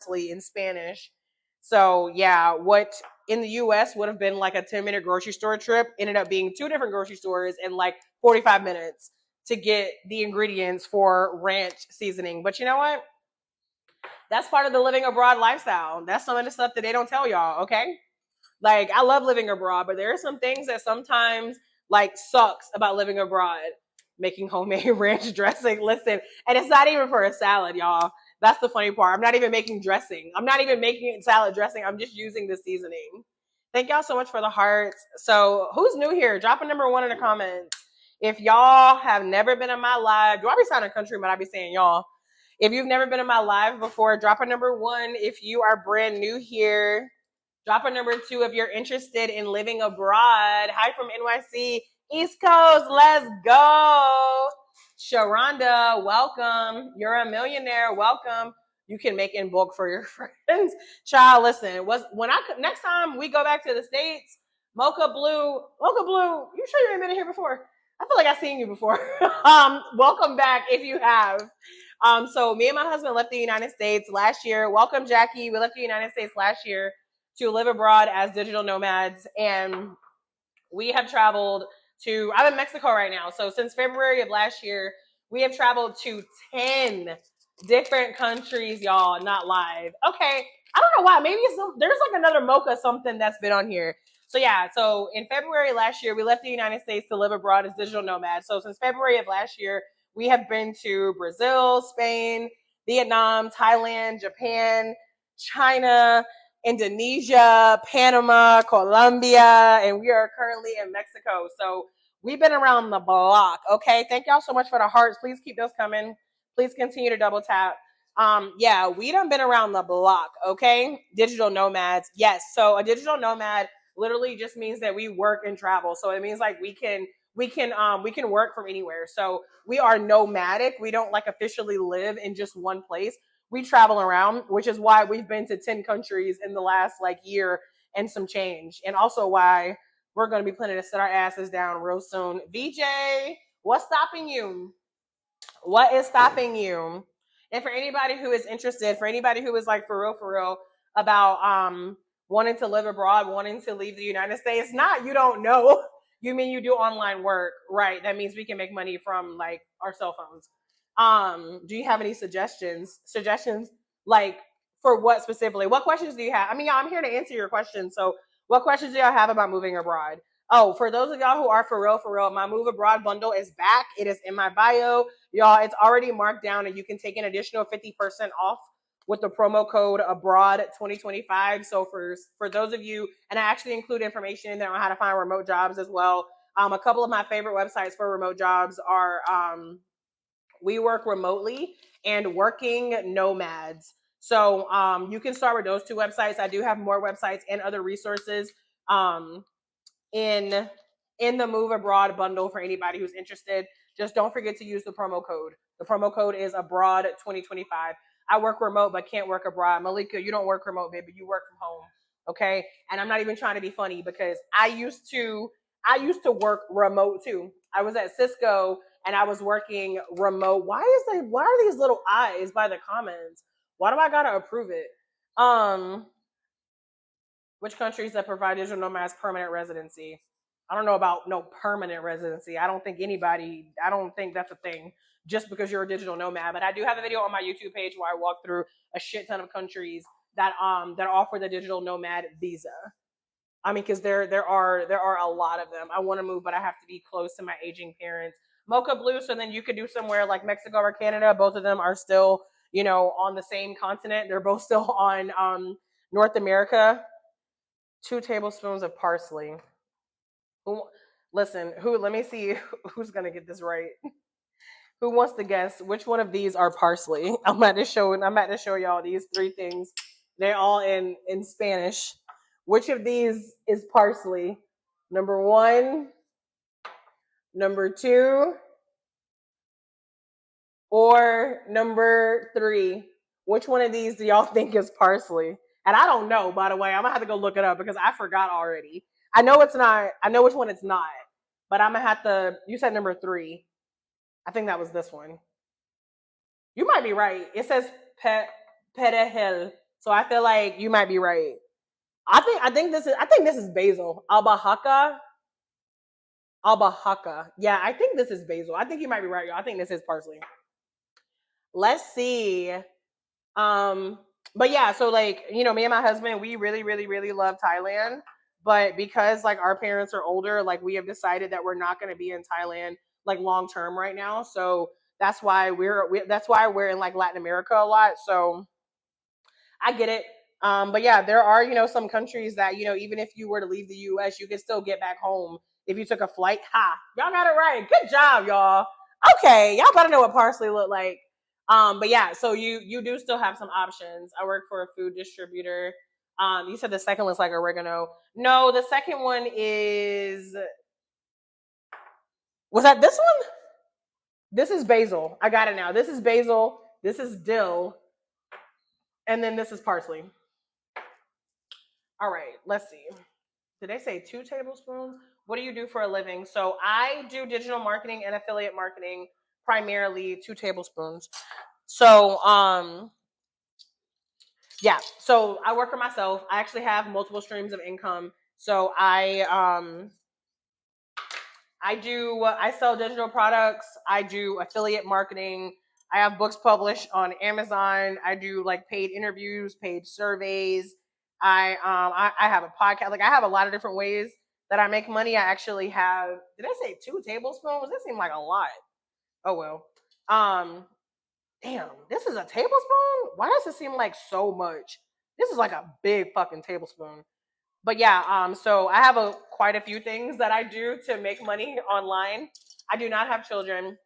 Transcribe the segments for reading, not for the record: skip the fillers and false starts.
in Spanish. So yeah, what in the US would have been like a 10-minute grocery store trip ended up being 2 different grocery stores in like 45 minutes to get the ingredients for ranch seasoning. But you know what? That's part of the living abroad lifestyle. That's some of the stuff that they don't tell y'all, okay? Like, I love living abroad, but there are some things that sometimes like sucks about living abroad. Making homemade ranch dressing. Listen, and it's not even for a salad, y'all. That's the funny part. I'm not even making dressing. I'm not even making it salad dressing. I'm just using the seasoning. Thank y'all so much for the hearts. So, who's new here? Drop a number 1 in the comments. If y'all have never been in my live, do I be sounding country? But I be saying y'all. If you've never been in my live before, drop a number 1. If you are brand new here, drop a number 2 if you're interested in living abroad. Hi from NYC, East Coast. Let's go. Sharonda, welcome. You're a millionaire. Welcome. You can make in bulk for your friends. Child, listen. Next time we go back to the States, Mocha Blue, you sure you ain't been in here before? I feel like I've seen you before. Welcome back if you have. So me and my husband left the United States last year. Welcome, Jackie. We left the United States last year to live abroad as digital nomads, and we have traveled to, I'm in Mexico right now. So since February of last year, we have traveled to 10 different countries, y'all, not live. Okay. I don't know why. Maybe there's like another mocha something that's been on here. So yeah, so in February last year, we left the United States to live abroad as digital nomads. So since February of last year, we have been to Brazil, Spain, Vietnam, Thailand, Japan, China, Indonesia, Panama, Colombia, and we are currently in Mexico. So we've been around the block. Okay. Thank y'all so much for the hearts. Please keep those coming. Please continue to double tap. Yeah, we done been around the block. Okay. Digital nomads. Yes. So a digital nomad literally just means that we work and travel. So it means like we can work from anywhere. So we are nomadic. We don't like officially live in just one place. We travel around, which is why we've been to 10 countries in the last like year and some change. And also why we're going to be planning to sit our asses down real soon. VJ, what's stopping you? What is stopping you? And for anybody who is interested, for anybody who is like for real about wanting to live abroad, wanting to leave the United States, not you don't know. You mean you do online work, right? That means we can make money from like our cell phones. Do you have any suggestions? Suggestions like for what specifically? What questions do you have? I mean, I'm here to answer your questions. So, what questions do y'all have about moving abroad? Oh, for those of y'all who are for real, my Move Abroad bundle is back. It is in my bio. Y'all, it's already marked down and you can take an additional 50% off with the promo code abroad 2025. So for those of you, and I actually include information in there on how to find remote jobs as well. A couple of my favorite websites for remote jobs are We Work Remotely and Working Nomads. So you can start with those 2 websites. I do have more websites and other resources in the Move Abroad bundle for anybody who's interested. Just don't forget to use the promo code. The promo code is abroad 2025. I work remote but can't work abroad. Malika, you don't work remote, baby. You work from home. Okay? And I'm not even trying to be funny because I used to work remote too. I was at Cisco and I was working remote. Why are these little eyes by the comments? Why do I gotta approve it? Which countries that provide digital nomads permanent residency? I don't know about no permanent residency. I don't think that's a thing just because you're a digital nomad. But I do have a video on my YouTube page where I walk through a shit ton of countries that offer the digital nomad visa. I mean, because there are a lot of them. I want to move, but I have to be close to my aging parents. Mocha Blue, so then you could do somewhere like Mexico or Canada. Both of them are still, on the same continent. They're both still on North America. 2 tablespoons of parsley. Let me see who's gonna get this right. Who wants to guess which one of these are parsley? I'm about to show y'all these 3 things. They're all in Spanish. Which of these is parsley? Number 1, number 2, or number 3? Which one of these do y'all think is parsley? And I don't know, by the way. I'm gonna have to go look it up because I forgot already. I know it's not. I know which one it's not, but I'm gonna have to. You said number 3. I think that was this one. You might be right. It says perejil. So I feel like you might be right. I think this is basil. Albahaca. Yeah, I think this is basil. I think you might be right, y'all. I think this is parsley. Let's see. Um, but yeah, so like, me and my husband, we really, really, really love Thailand. But because like our parents are older, like we have decided that we're not going to be in Thailand like long term right now. So that's why we're in like Latin America a lot. So I get it. But yeah, there are, some countries that, even if you were to leave the US, you could still get back home if you took a flight. Ha, y'all got it right. Good job, y'all. Okay, y'all better know what parsley look like. But yeah, so you do still have some options. I work for a food distributor. You said the second one's like oregano. No, the second one was that this one? This is basil. I got it now. This is basil. This is dill, and then this is parsley. All right, let's see. Did they say 2 tablespoons? What do you do for a living? So I do digital marketing and affiliate marketing, primarily 2 tablespoons. So yeah, so I work for myself. I actually have multiple streams of income. So I sell digital products. I do affiliate marketing. I have books published on Amazon. I do like paid interviews, paid surveys. I have a podcast. Like I have a lot of different ways that I make money. I actually have, did I say 2 tablespoons? This seemed like a lot. Oh well. Um Damn, this is a tablespoon? Why does it seem like so much? This is like a big fucking tablespoon. But yeah, so I have quite a few things that I do to make money online. I do not have children.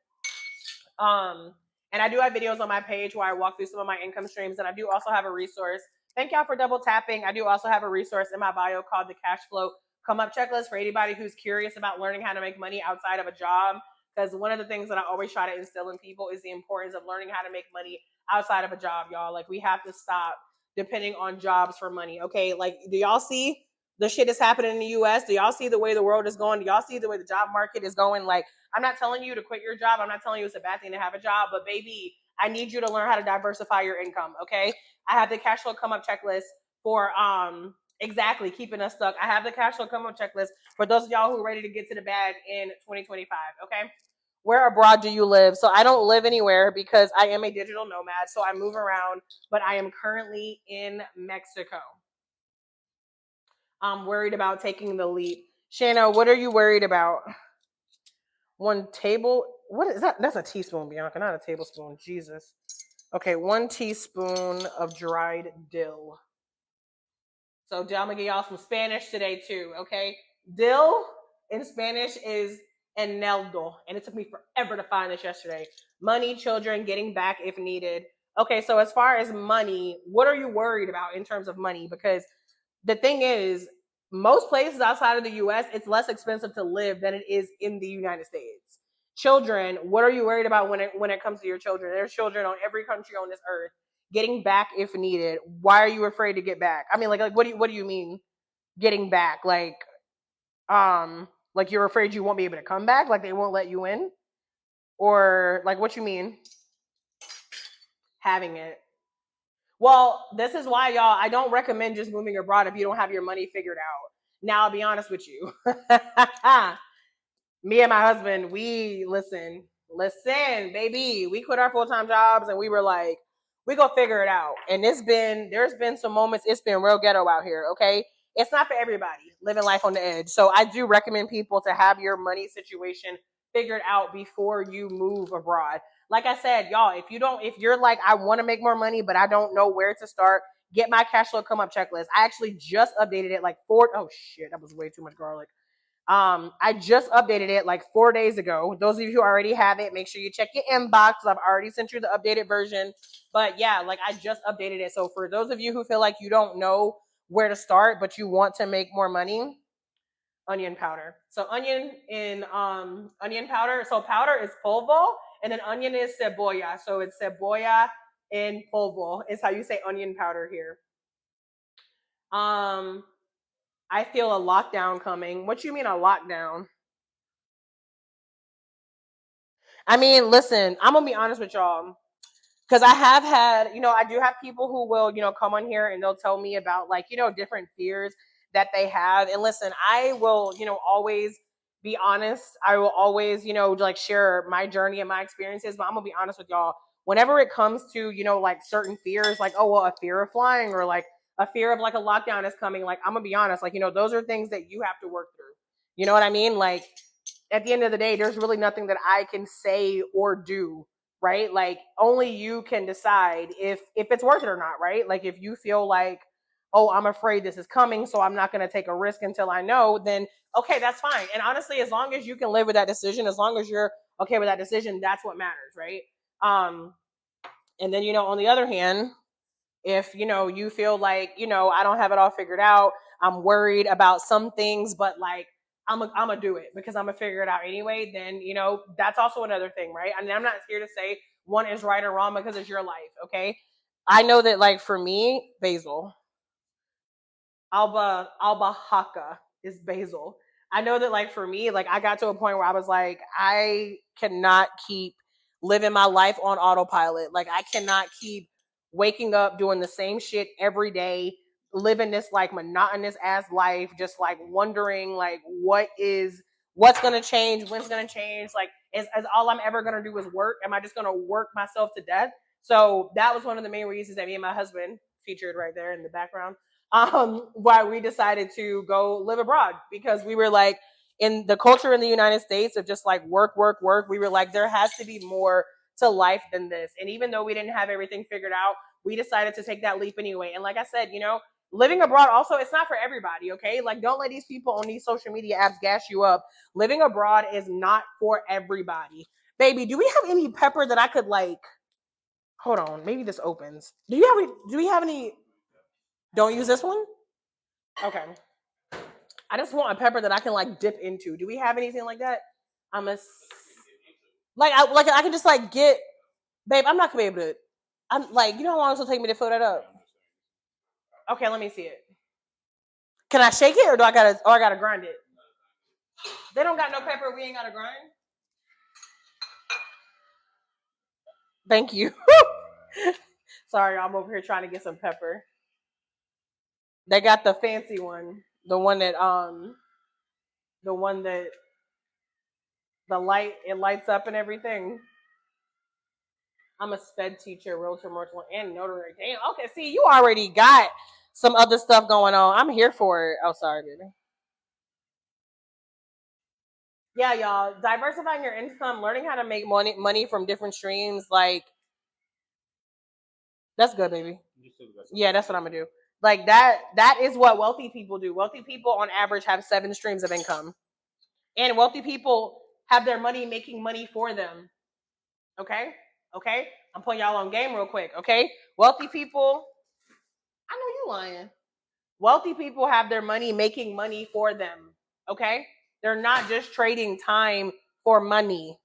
Um, and I do have videos on my page where I walk through some of my income streams. And I do also have a resource. Thank y'all for double tapping. I do also have a resource in my bio called the Cash Flow Come Up Checklist for anybody who's curious about learning how to make money outside of a job. Because one of the things that I always try to instill in people is the importance of learning how to make money outside of a job, y'all. Like we have to stop depending on jobs for money. Okay, like do y'all see the shit that's happening in the US? Do y'all see the way the world is going? Do y'all see the way the job market is going? Like I'm not telling you to quit your job. I'm not telling you it's a bad thing to have a job, but baby, I need you to learn how to diversify your income. Okay. I have the cash flow come up checklist for exactly keeping us stuck. I have the cash flow come up checklist for those of y'all who are ready to get to the bag in 2025. Okay. Where abroad do you live? So I don't live anywhere because I am a digital nomad. So I move around, but I am currently in Mexico. I'm worried about taking the leap. Shanna, what are you worried about? 1 table. What is that? That's a teaspoon, Bianca, not a tablespoon. Jesus. Okay, 1 teaspoon of dried dill. So I'm gonna give y'all some Spanish today too. Okay, dill in Spanish is eneldo, and it took me forever to find this yesterday. Money, children, getting back if needed. Okay, so as far as money, what are you worried about in terms of money? Because the thing is, most places outside of the US, it's less expensive to live than it is in the United States. Children, what are you worried about when it comes to your children? There's children on every country on this earth. Getting back if needed. Why are you afraid to get back? I mean, like what do you mean getting back? Like you're afraid you won't be able to come back? Like they won't let you in? Or like what you mean having it? Well, this is why, y'all, I don't recommend just moving abroad if you don't have your money figured out. Now, I'll be honest with you. Me and my husband, we listen, baby. We quit our full-time jobs and we were like, we go figure it out. And there's been some moments, it's been real ghetto out here, okay? It's not for everybody living life on the edge. So I do recommend people to have your money situation figured out before you move abroad. Like I said, y'all, if you're like, I want to make more money, but I don't know where to start, get my cash flow come up checklist. I actually just updated it like oh shit, that was way too much garlic. I just updated it like 4 days ago. Those of you who already have it, make sure you check your inbox. I've already sent you the updated version. But yeah, like I just updated it. So for those of you who feel like you don't know where to start, but you want to make more money, onion powder. So onion powder. So powder is polvo, and then onion is cebolla. So it's cebolla in polvo is how you say onion powder here. I feel a lockdown coming. What you mean a lockdown? I mean, listen, I'm gonna be honest with y'all. because I have had, I do have people who will, come on here and they'll tell me about like, different fears that they have. And listen, I will, always be honest. I will always, like share my journey and my experiences. But I'm gonna be honest with y'all. Whenever it comes to, like certain fears, like, oh, well, a fear of flying or like a fear of like a lockdown is coming, like, I'm gonna be honest, like, those are things that you have to work through. You know what I mean? Like, at the end of the day, there's really nothing that I can say or do, right? Like, only you can decide if it's worth it or not, right? Like, if you feel like, oh, I'm afraid this is coming, so I'm not going to take a risk until I know, then okay, that's fine. And honestly, as long as you can live with that decision, as long as you're okay with that decision, that's what matters, right? Um, and then, on the other hand, if you feel like I don't have it all figured out, I'm worried about some things, but like I'm gonna do it because I'm gonna figure it out anyway, then that's also another thing, right? I mean, I'm not here to say one is right or wrong because it's your life. Okay, I know that, like, for me, basil, alba haka is basil. I know that, like, for me, like, I got to a point where I was like, I cannot keep living my life on autopilot. Like, I cannot keep waking up doing the same shit every day, living this like monotonous ass life, just like wondering like what's gonna change, when's gonna change. Like, is all I'm ever gonna do is work? Am I just gonna work myself to death? So that was one of the main reasons that me and my husband, featured right there in the background, why we decided to go live abroad, because we were like, in the culture in the United States of just like work, work, work, we were like, there has to be more to life than this. And even though we didn't have everything figured out, we decided to take that leap anyway. And like I said, living abroad also, it's not for everybody, okay? Like, don't let these people on these social media apps gas you up. Living abroad is not for everybody. Baby, do we have any pepper that I could like, hold on, maybe this opens. Do we have any, don't use this one? Okay. I just want a pepper that I can like dip into. Do we have anything like that? I'm a like I can just like get, babe. I'm not gonna be able to. I'm like, how long it'll take me to fill that up? Okay, let me see it. Can I shake it, or I gotta grind it? They don't got no pepper. We ain't gotta grind. Thank you. Sorry, I'm over here trying to get some pepper. They got the fancy one, the one that it lights up and everything. I'm a sped teacher, realtor, merchant, and notary. Damn. Okay, see, you already got some other stuff going on. I'm here for it. Oh, sorry, baby. Yeah, y'all. Diversifying your income, learning how to make money from different streams. Like, that's good, baby. Yeah, that's what I'm gonna do. Like that is what wealthy people do. Wealthy people on average have 7 streams of income. And wealthy people have their money making money for them. Okay? Okay? I'm putting y'all on game real quick. Okay? Wealthy people, I know you lying. Wealthy people have their money making money for them. Okay? They're not just trading time for money.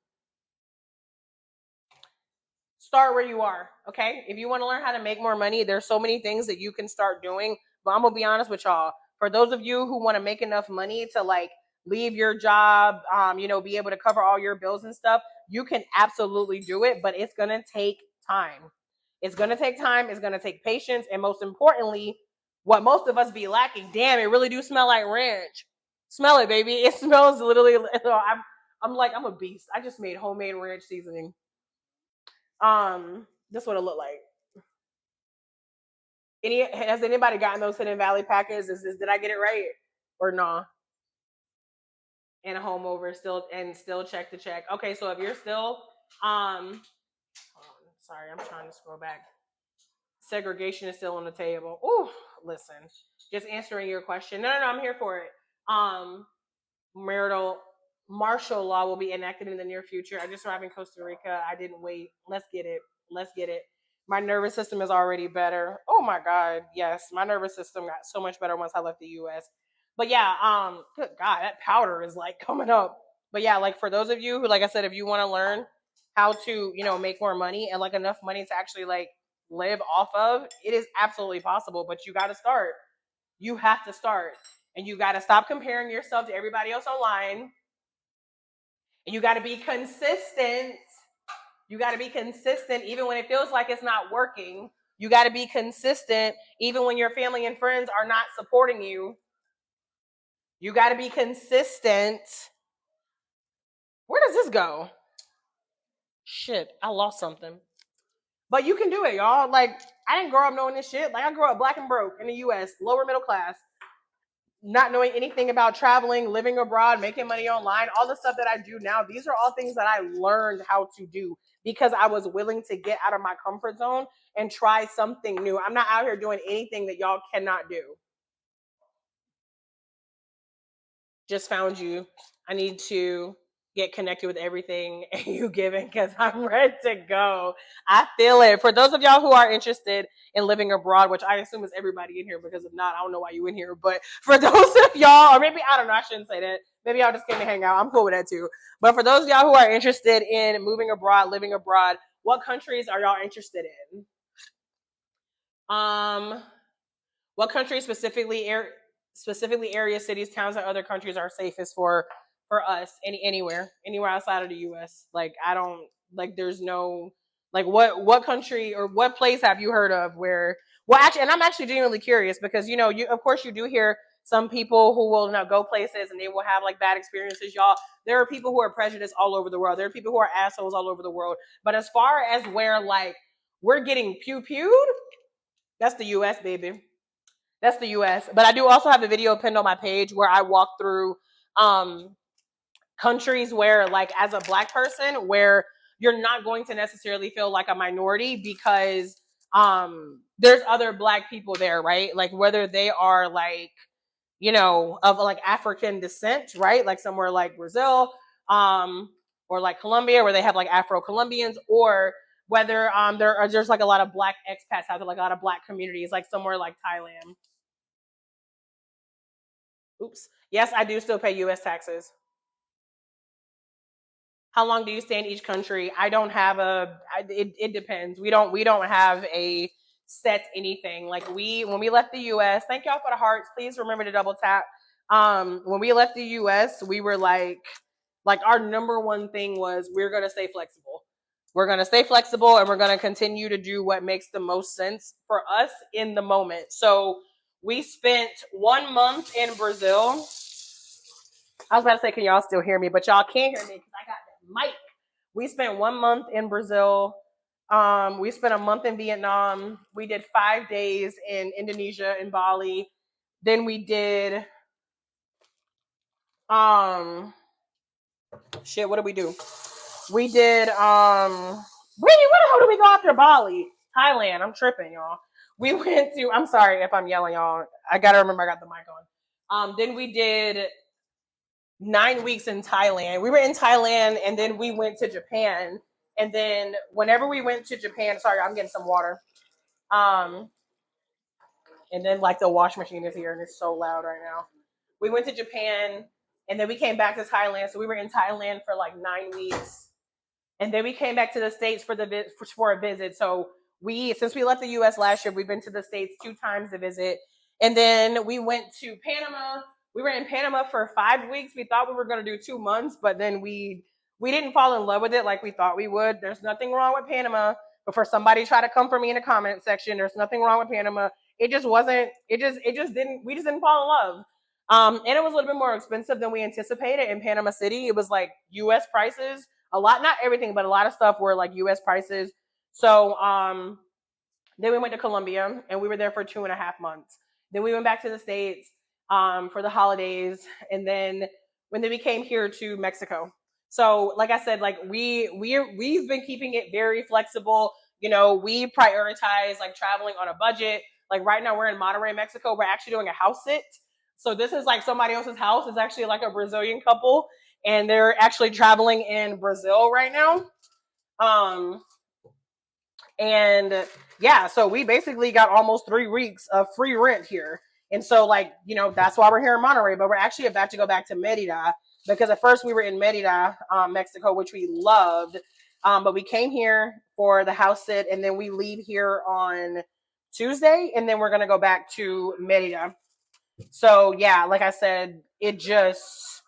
Start where you are. Okay? If you want to learn how to make more money, there's so many things that you can start doing. But I'm gonna be honest with y'all. For those of you who want to make enough money to like leave your job, be able to cover all your bills and stuff, you can absolutely do it, but it's gonna take time. It's gonna take time, it's gonna take patience, and most importantly, what most of us be lacking. Damn, it really do smell like ranch. Smell it, baby. It smells literally. I'm like, I'm a beast. I just made homemade ranch seasoning. This what it look like. Has anybody gotten those Hidden Valley packets? Did I get it right or no? Nah? And a home over still check to check. Okay, so if you're still sorry, I'm trying to scroll back. Segregation is still on the table. Oh, listen, just answering your question. No, I'm here for it. Marital martial law will be enacted in the near future. I just arrived in Costa Rica. I didn't wait. Let's get it. Let's get it. My nervous system is already better. Oh my God. Yes. My nervous system got so much better once I left the US. But yeah, good God, that powder is like coming up. But yeah, like for those of you who, like I said, if you want to learn how to, make more money and like enough money to actually like live off of, it is absolutely possible, but you got to start. You have to start. And you got to stop comparing yourself to everybody else online. And you got to be consistent. You got to be consistent even when it feels like it's not working. You got to be consistent even when your family and friends are not supporting you. You got to be consistent. Where does this go? Shit, I lost something. But you can do it, y'all. Like, I didn't grow up knowing this shit. Like, I grew up black and broke in the US, lower middle class, not knowing anything about traveling, living abroad, making money online, all the stuff that I do now. These are all things that I learned how to do because I was willing to get out of my comfort zone and try something new. I'm not out here doing anything that y'all cannot do. Just found you. I need to get connected with everything you giving because I'm ready to go. I feel it. For those of y'all who are interested in living abroad, which I assume is everybody in here, because if not, I don't know why you in here. But for those of y'all, or maybe I don't know, I shouldn't say that. Maybe y'all just came to hang out. I'm cool with that too. But for those of y'all who are interested in moving abroad, living abroad, what countries are y'all interested in? What countries specifically areas, cities, towns, and other countries are safest for us? Anywhere outside of the U.S. Like I don't like. There's no like what country or what place have you heard of where? Well, actually, and I'm actually genuinely curious because you of course you do hear some people who will go places and they will have like bad experiences. Y'all, there are people who are prejudiced all over the world. There are people who are assholes all over the world. But as far as where like we're getting pewed, that's the U.S. baby. That's the US. But I do also have a video pinned on my page where I walk through countries where, like, as a black person, where you're not going to necessarily feel like a minority because there's other black people there, right? Like, whether they are like, of like African descent, right? Like somewhere like Brazil, or like Colombia, where they have like Afro-Colombians, or whether there's like a lot of black expats out there, like a lot of black communities, like somewhere like Thailand. Oops. Yes, I do still pay U.S. taxes. How long do you stay in each country? I don't have it depends. We don't have a set anything. Like when we left the US, thank y'all for the hearts. Please remember to double tap. When we left the US, we were like our number one thing was we're gonna stay flexible. We're gonna stay flexible and we're gonna continue to do what makes the most sense for us in the moment. So we spent 1 month in Brazil. I was about to say, can y'all still hear me? But y'all can't hear me because I got that mic. We spent 1 month in Brazil. We spent a month in Vietnam. We did 5 days in Indonesia and Bali. Then we did shit. What did we do? We did where the hell did we go after Bali? Thailand. I'm tripping, y'all. We went to. I'm sorry if I'm yelling, y'all. I gotta remember I got the mic on. Then we did 9 weeks in Thailand. We were in Thailand and then we went to Japan. And then whenever we went to Japan, sorry, I'm getting some water. Um, and then like the wash machine is here and it's so loud right now. We went to Japan and then we came back to Thailand. So we were in Thailand for like 9 weeks. And then we came back to the States for a visit. So since we left the US last year, we've been to the States 2 times to visit. And then we went to Panama. We were in Panama for 5 weeks. We thought we were going to do 2 months, but then we didn't fall in love with it like we thought we would. There's nothing wrong with Panama. Before somebody try to come for me in the comment section, there's nothing wrong with Panama. It just wasn't. We just didn't fall in love. And it was a little bit more expensive than we anticipated in Panama City. It was like U.S. prices. A lot, not everything, but a lot of stuff were like U.S. prices. So then we went to Colombia and we were there for 2.5 months. Then we went back to the States for the holidays, and then we came here to Mexico. So, like I said, like we've been keeping it very flexible. We prioritize like traveling on a budget. Like right now, we're in Monterrey, Mexico. We're actually doing a house sit. So this is like somebody else's house. It's actually like a Brazilian couple, and they're actually traveling in Brazil right now. And yeah, so we basically got almost 3 weeks of free rent here. And so, like, that's why we're here in Monterrey, but we're actually about to go back to Merida because at first we were in Merida, Mexico, which we loved. But we came here for the house sit, and then we leave here on Tuesday, and then we're going to go back to Merida. So yeah, like I said, it just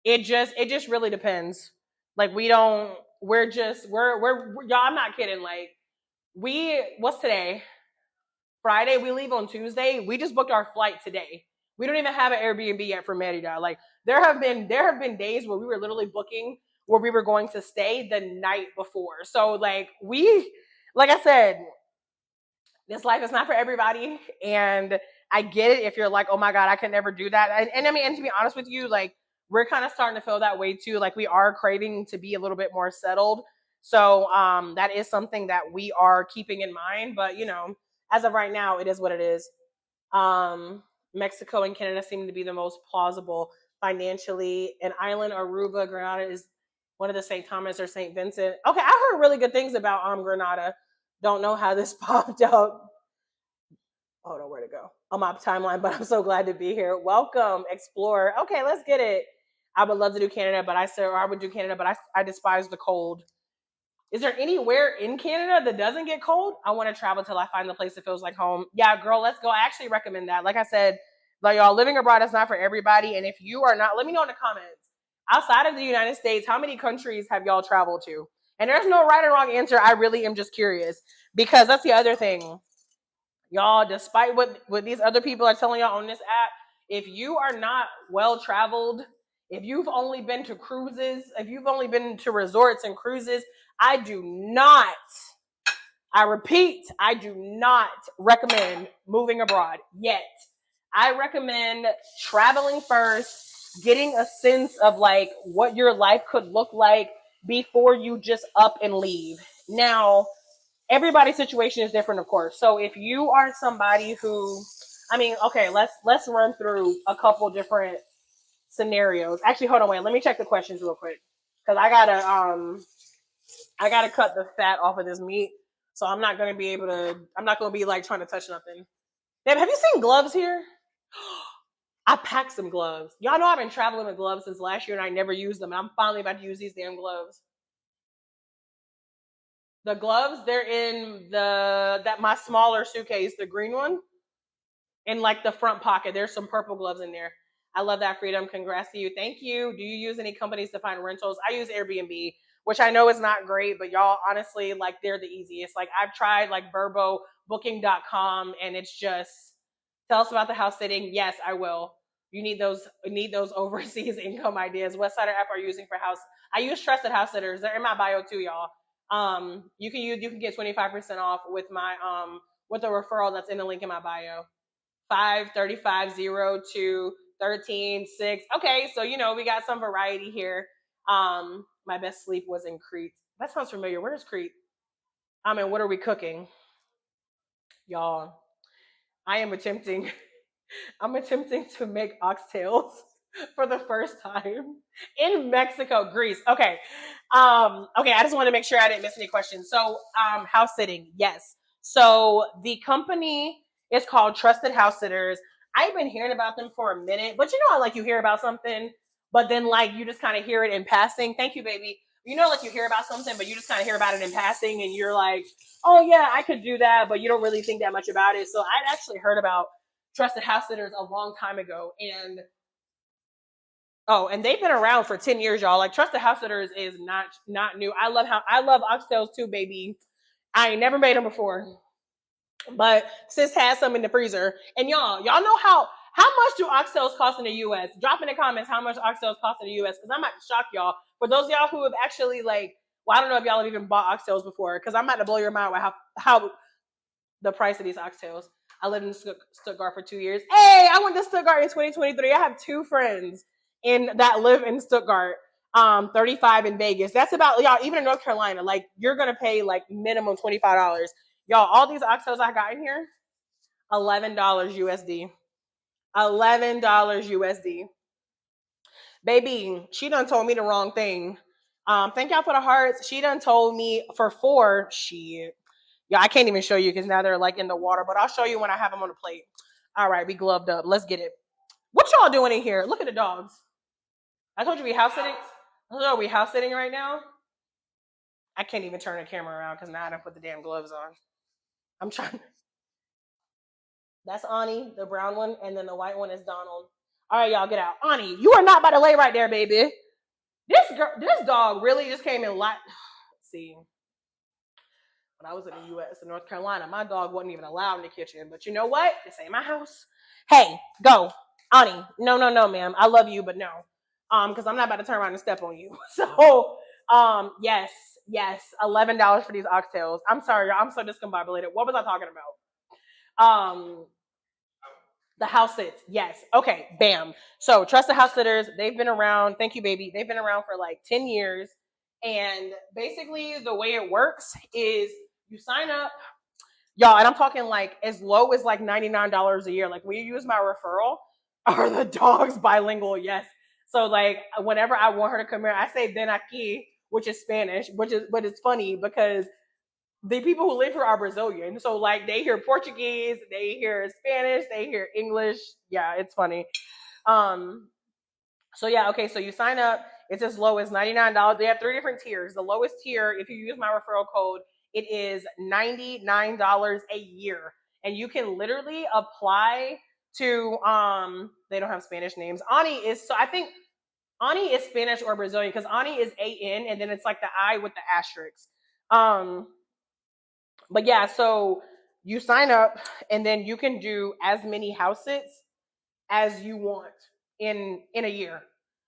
really depends. Like we don't we're y'all, I'm not kidding. Like, what's today? Friday. We leave on Tuesday. We just booked our flight today. We don't even have an Airbnb yet for Merida. Like, there have been days where we were literally booking where we were going to stay the night before. So like, like I said, this life is not for everybody. And I get it if you're like, oh my God, I can never do that. And I mean, and to be honest with you, like, we're kind of starting to feel that way too. Like, we are craving to be a little bit more settled. So that is something that we are keeping in mind. But as of right now, it is what it is. Um, Mexico and Canada seem to be the most plausible financially. An island, Aruba, Grenada is one of the St. Thomas or St. Vincent. Okay, I heard really good things about Grenada. Don't know how this popped up. Hold on, where to go on my timeline, but I'm so glad to be here. Welcome, explore. Okay, let's get it. I would love to do Canada, but I would do Canada, but I despise the cold. Is there anywhere in Canada that doesn't get cold? I want to travel till I find the place that feels like home. Yeah, girl, let's go. I actually recommend that. Like I said, like, y'all, living abroad is not for everybody. And if you are not, let me know in the comments. Outside of the United States, how many countries have y'all traveled to? And there's no right or wrong answer. I really am just curious, because that's the other thing. Y'all, despite what these other people are telling y'all on this app, if you are not well traveled, if you've only been to cruises, if you've only been to resorts and cruises, I repeat, I do not recommend moving abroad yet. I recommend traveling first, getting a sense of like what your life could look like before you just up and leave. Now, everybody's situation is different, of course. So if you are somebody who, I mean, okay, let's run through a couple different scenarios. Actually, hold on, wait. Let me check the questions real quick, because I gotta cut the fat off of this meat. So I'm not gonna be able to. I'm not gonna be like trying to touch nothing. Babe, have you seen gloves here? I packed some gloves. Y'all know I've been traveling with gloves since last year and I never used them. I'm finally about to use these damn gloves. The gloves, they're in my smaller suitcase, the green one, in like the front pocket. There's some purple gloves in there. I love that, Freedom. Congrats to you. Thank you. Do you use any companies to find rentals? I use Airbnb, which I know is not great, but y'all, honestly, like, they're the easiest. Like, I've tried like Verbo, Booking.com, and it's just, tell us about the house sitting. Yes, I will. You need those overseas income ideas. What site or app are you using for house? I use Trusted House Sitters. They're in my bio too, y'all. You can get 25% off with my with a referral that's in the link in my bio. 5350213 6. Okay, so we got some variety here. My best sleep was in Crete. That sounds familiar. Where is Crete? And what are we cooking, y'all? I am attempting. I'm attempting to make oxtails for the first time in Mexico, Greece. Okay. Okay, I just want to make sure I didn't miss any questions. So, house sitting, yes. So the company is called Trusted House Sitters. I've been hearing about them for a minute, but like, you hear about something, but then like you just kind of hear it in passing. Thank you, baby. Like, you hear about something, but you just kind of hear about it in passing, and you're like, oh yeah, I could do that, but you don't really think that much about it. So I'd actually heard about Trusted House Sitters a long time ago, and they've been around for 10 years, y'all. Like, Trusted House Sitters is not new. I love oxtails too, baby. I ain't never made them before, but sis has some in the freezer. And y'all know how much do oxtails cost in the U.S.? Drop in the comments how much oxtails cost in the U.S. because I'm about to shock y'all. For those of y'all who have actually, like, well, I don't know if y'all have even bought oxtails before, because I'm about to blow your mind with how the price of these oxtails. I lived in Stuttgart for 2 years. Hey, I went to Stuttgart in 2023. I have 2 friends that live in Stuttgart. 35 in Vegas. That's about, y'all, even in North Carolina, like, you're gonna pay like minimum $25. Y'all, all these oxtails I got in here, $11 USD. $11 USD. Baby, she done told me the wrong thing. Thank y'all for the hearts. She done told me for 4. Shit. Yeah, I can't even show you because now they're like in the water, but I'll show you when I have them on the plate. All right, we gloved up. Let's get it. What y'all doing in here? Look at the dogs. I told you we house sitting. Are we house sitting right now? I can't even turn the camera around because now I don't put the damn gloves on. I'm trying. That's Ani, the brown one, and then the white one is Donald. All right, y'all, get out. Ani, you are not about to lay right there, baby. This dog really just came in light. See, when I was in the U.S. in North Carolina, my dog wasn't even allowed in the kitchen. But you know what? This ain't my house. Hey, go, Ani. No, no, no, ma'am. I love you, but no, because I'm not about to turn around and step on you. So, yes, yes, $11 for these oxtails. I'm sorry, I'm so discombobulated. What was I talking about? The house sits. Yes. Okay. Bam. So trusted house sitters. They've been around. Thank you, baby. They've been around for like 10 years. And basically, the way it works is you sign up, y'all, and I'm talking like as low as like $99 a year. Like, we use my referral. Are the dogs bilingual? Yes. So like whenever I want her to come here, I say "ven aquí," which is Spanish, but it's funny because the people who live here are Brazilian. So like they hear Portuguese, they hear Spanish, they hear English. Yeah, it's funny. Um, so yeah, okay, so you sign up, it's as low as $99. They have three different tiers. The lowest tier, if you use my referral code, it is $99 a year. And you can literally apply to they don't have Spanish names. Ani is so I think Ani is Spanish or Brazilian because Ani is AN and then it's like the I with the asterisk. Um but yeah, so you sign up and then you can do as many house sits as you want in a year.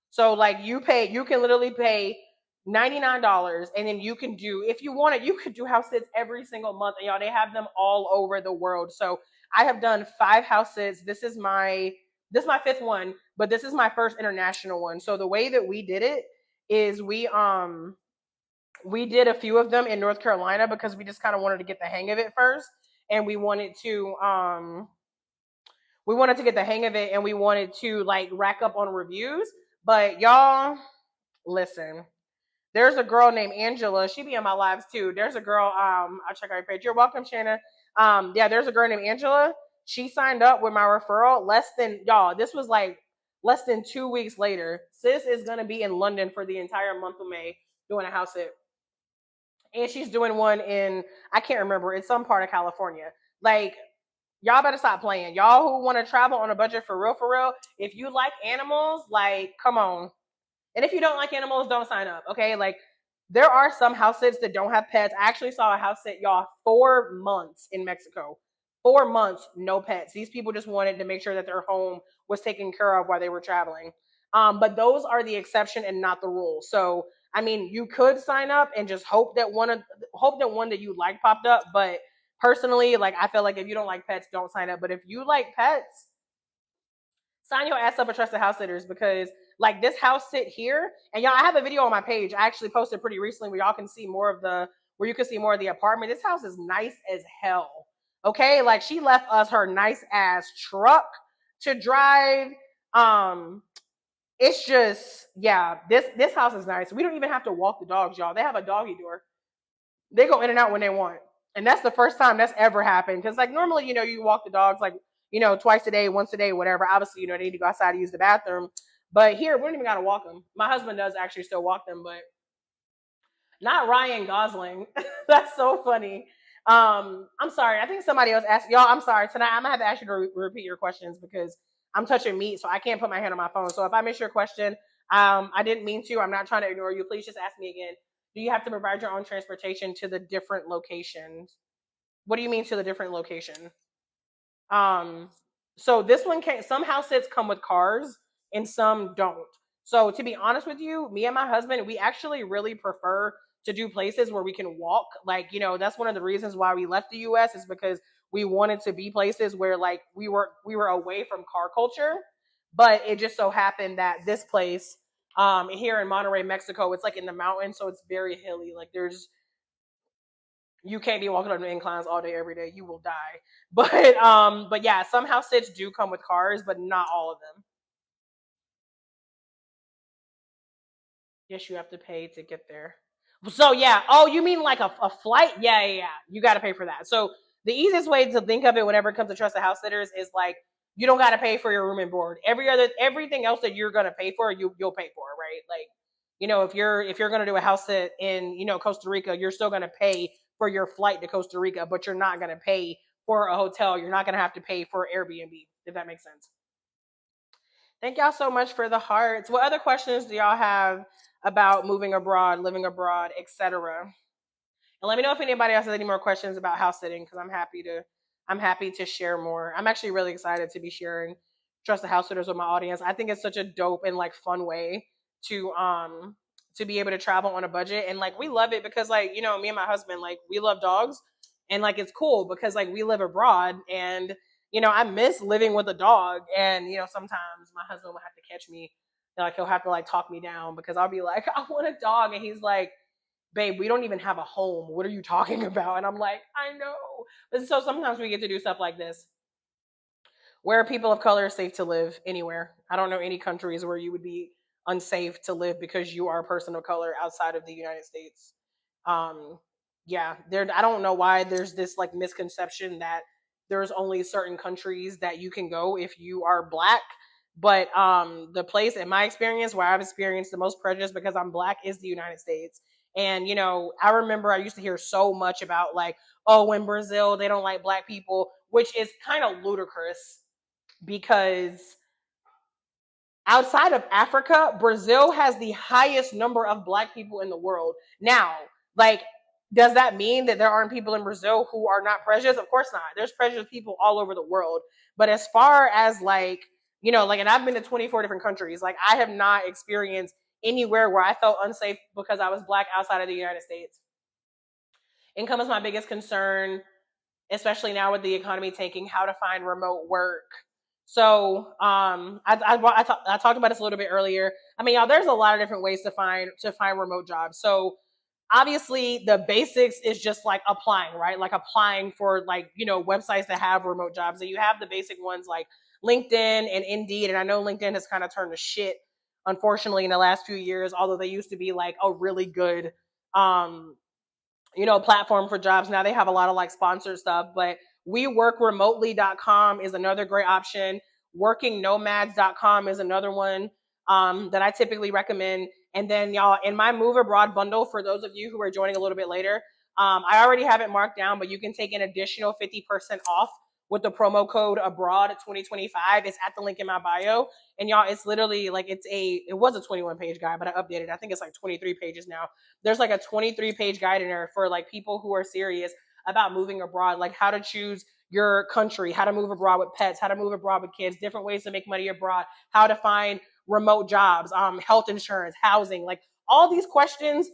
So like you can literally pay $99 and then you can do, if you want it, you could do house sits every single month. And y'all, they have them all over the world. So I have done 5 house sits. This is my fifth one, but this is my first international one. So the way that we did it is we did a few of them in North Carolina because we just kind of wanted to get the hang of it first, and we wanted to get the hang of it, and we wanted to like rack up on reviews. But y'all, listen, there's a girl named Angela. She be in my lives too. There's a girl. I'll check out your page. You're welcome, Shanna. Yeah, there's a girl named Angela. She signed up with my referral. This was like less than 2 weeks later. Sis is gonna be in London for the entire month of May doing a house sit, and she's doing one in, I can't remember. It's some part of California. Like, y'all better stop playing. Y'all who want to travel on a budget for real, if you like animals, like, come on. And if you don't like animals, don't sign up. Okay, like there are some house sits that don't have pets. I actually saw a house sit, y'all, 4 months in Mexico. 4 months, no pets. These people just wanted to make sure that their home was taken care of while they were traveling. But those are the exception and not the rule. So I mean, you could sign up and just hope that one that you like popped up. But personally, like I feel like if you don't like pets, don't sign up. But if you like pets, sign your ass up at Trusted House Sitters because like this house sit here, and y'all, I have a video on my page. I actually posted pretty recently where y'all can see more of the where you can see more of the apartment. This house is nice as hell. Okay, like she left us her nice ass truck to drive. Um, it's just yeah, this house is nice. We don't even have to walk the dogs, y'all. They have a doggy door. They go in and out when they want. And that's the first time that's ever happened. Because like normally, you walk the dogs like, twice a day, once a day, whatever. Obviously, they need to go outside to use the bathroom. But here, we don't even gotta walk them. My husband does actually still walk them, but not Ryan Gosling. That's so funny. I'm sorry. I think somebody else asked y'all. I'm sorry. Tonight I'm gonna have to ask you to repeat your questions because I'm touching meat, so I can't put my hand on my phone. So if I miss your question, I didn't mean to. I'm not trying to ignore you. Please just ask me again. Do you have to provide your own transportation to the different locations? What do you mean to the different location? Um, so this one can some house sits come with cars and some don't. So to be honest with you, me and my husband, we actually really prefer to do places where we can walk. Like, that's one of the reasons why we left the US is because we wanted to be places where like we were away from car culture. But it just so happened that this place here in Monterrey, Mexico, it's like in the mountains, so it's very hilly. Like you can't be walking on the inclines all day every day. You will die. But yeah, some house sits do come with cars, but not all of them. Yes, you have to pay to get there. So yeah. Oh, you mean like a flight? Yeah, yeah, yeah. You got to pay for that. So the easiest way to think of it whenever it comes to trusted house sitters is like you don't got to pay for your room and board. Everything else that you're gonna pay for, you'll pay for, right? Like, if you're gonna do a house sit in Costa Rica, you're still gonna pay for your flight to Costa Rica, but you're not gonna pay for a hotel. You're not gonna have to pay for Airbnb, if that makes sense. Thank y'all so much for the hearts. What other questions do y'all have about moving abroad, living abroad, etc.? And let me know if anybody else has any more questions about house sitting because I'm happy to share more. I'm actually really excited to be sharing trusted house sitters with my audience. I think it's such a dope and like fun way to be able to travel on a budget, and like we love it because like me and my husband, like we love dogs, and like it's cool because like we live abroad, and I miss living with a dog, and sometimes my husband will have to catch me, like he'll have to like talk me down because I'll be like, I want a dog, and he's like, babe, we don't even have a home. What are you talking about? And I'm like, I know. But so sometimes we get to do stuff like this where people of color is safe to live anywhere. I don't know any countries where you would be unsafe to live because you are a person of color outside of the United States. Um, yeah, there. I don't know why there's this like misconception that there's only certain countries that you can go if you are black. But the place, in my experience, where I've experienced the most prejudice because I'm black is the United States. And I remember I used to hear so much about like, oh, in Brazil they don't like black people, which is kind of ludicrous because outside of Africa, Brazil has the highest number of black people in the world. Now, like, does that mean that there aren't people in Brazil who are not prejudiced? Of course not. There's prejudiced people all over the world. But as far as like, like, and I've been to 24 different countries, like, I have not experienced anywhere where I felt unsafe because I was black outside of the United States. Income is my biggest concern, especially now with the economy taking, how to find remote work. So I talked about this a little bit earlier. I mean, y'all, there's a lot of different ways to find remote jobs. So obviously the basics is just like applying, right? Like applying for like, websites that have remote jobs. And you have the basic ones like LinkedIn and Indeed. And I know LinkedIn has kind of turned to shit, unfortunately, in the last few years, although they used to be like a really good um platform for jobs. Now they have a lot of like sponsored stuff, but weworkremotely.com is another great option. Workingnomads.com is another one that I typically recommend. And then y'all, in my Move Abroad bundle, for those of you who are joining a little bit later, I already have it marked down, but you can take an additional 50% off with the promo code abroad 2025. It's at the link in my bio. And y'all, it's literally like it was a 21 page guide, but I updated. I think it's like 23 pages now. There's like a 23-page guide in there for like people who are serious about moving abroad, like how to choose your country, how to move abroad with pets, how to move abroad with kids, different ways to make money abroad, how to find remote jobs, health insurance, housing, like all these questions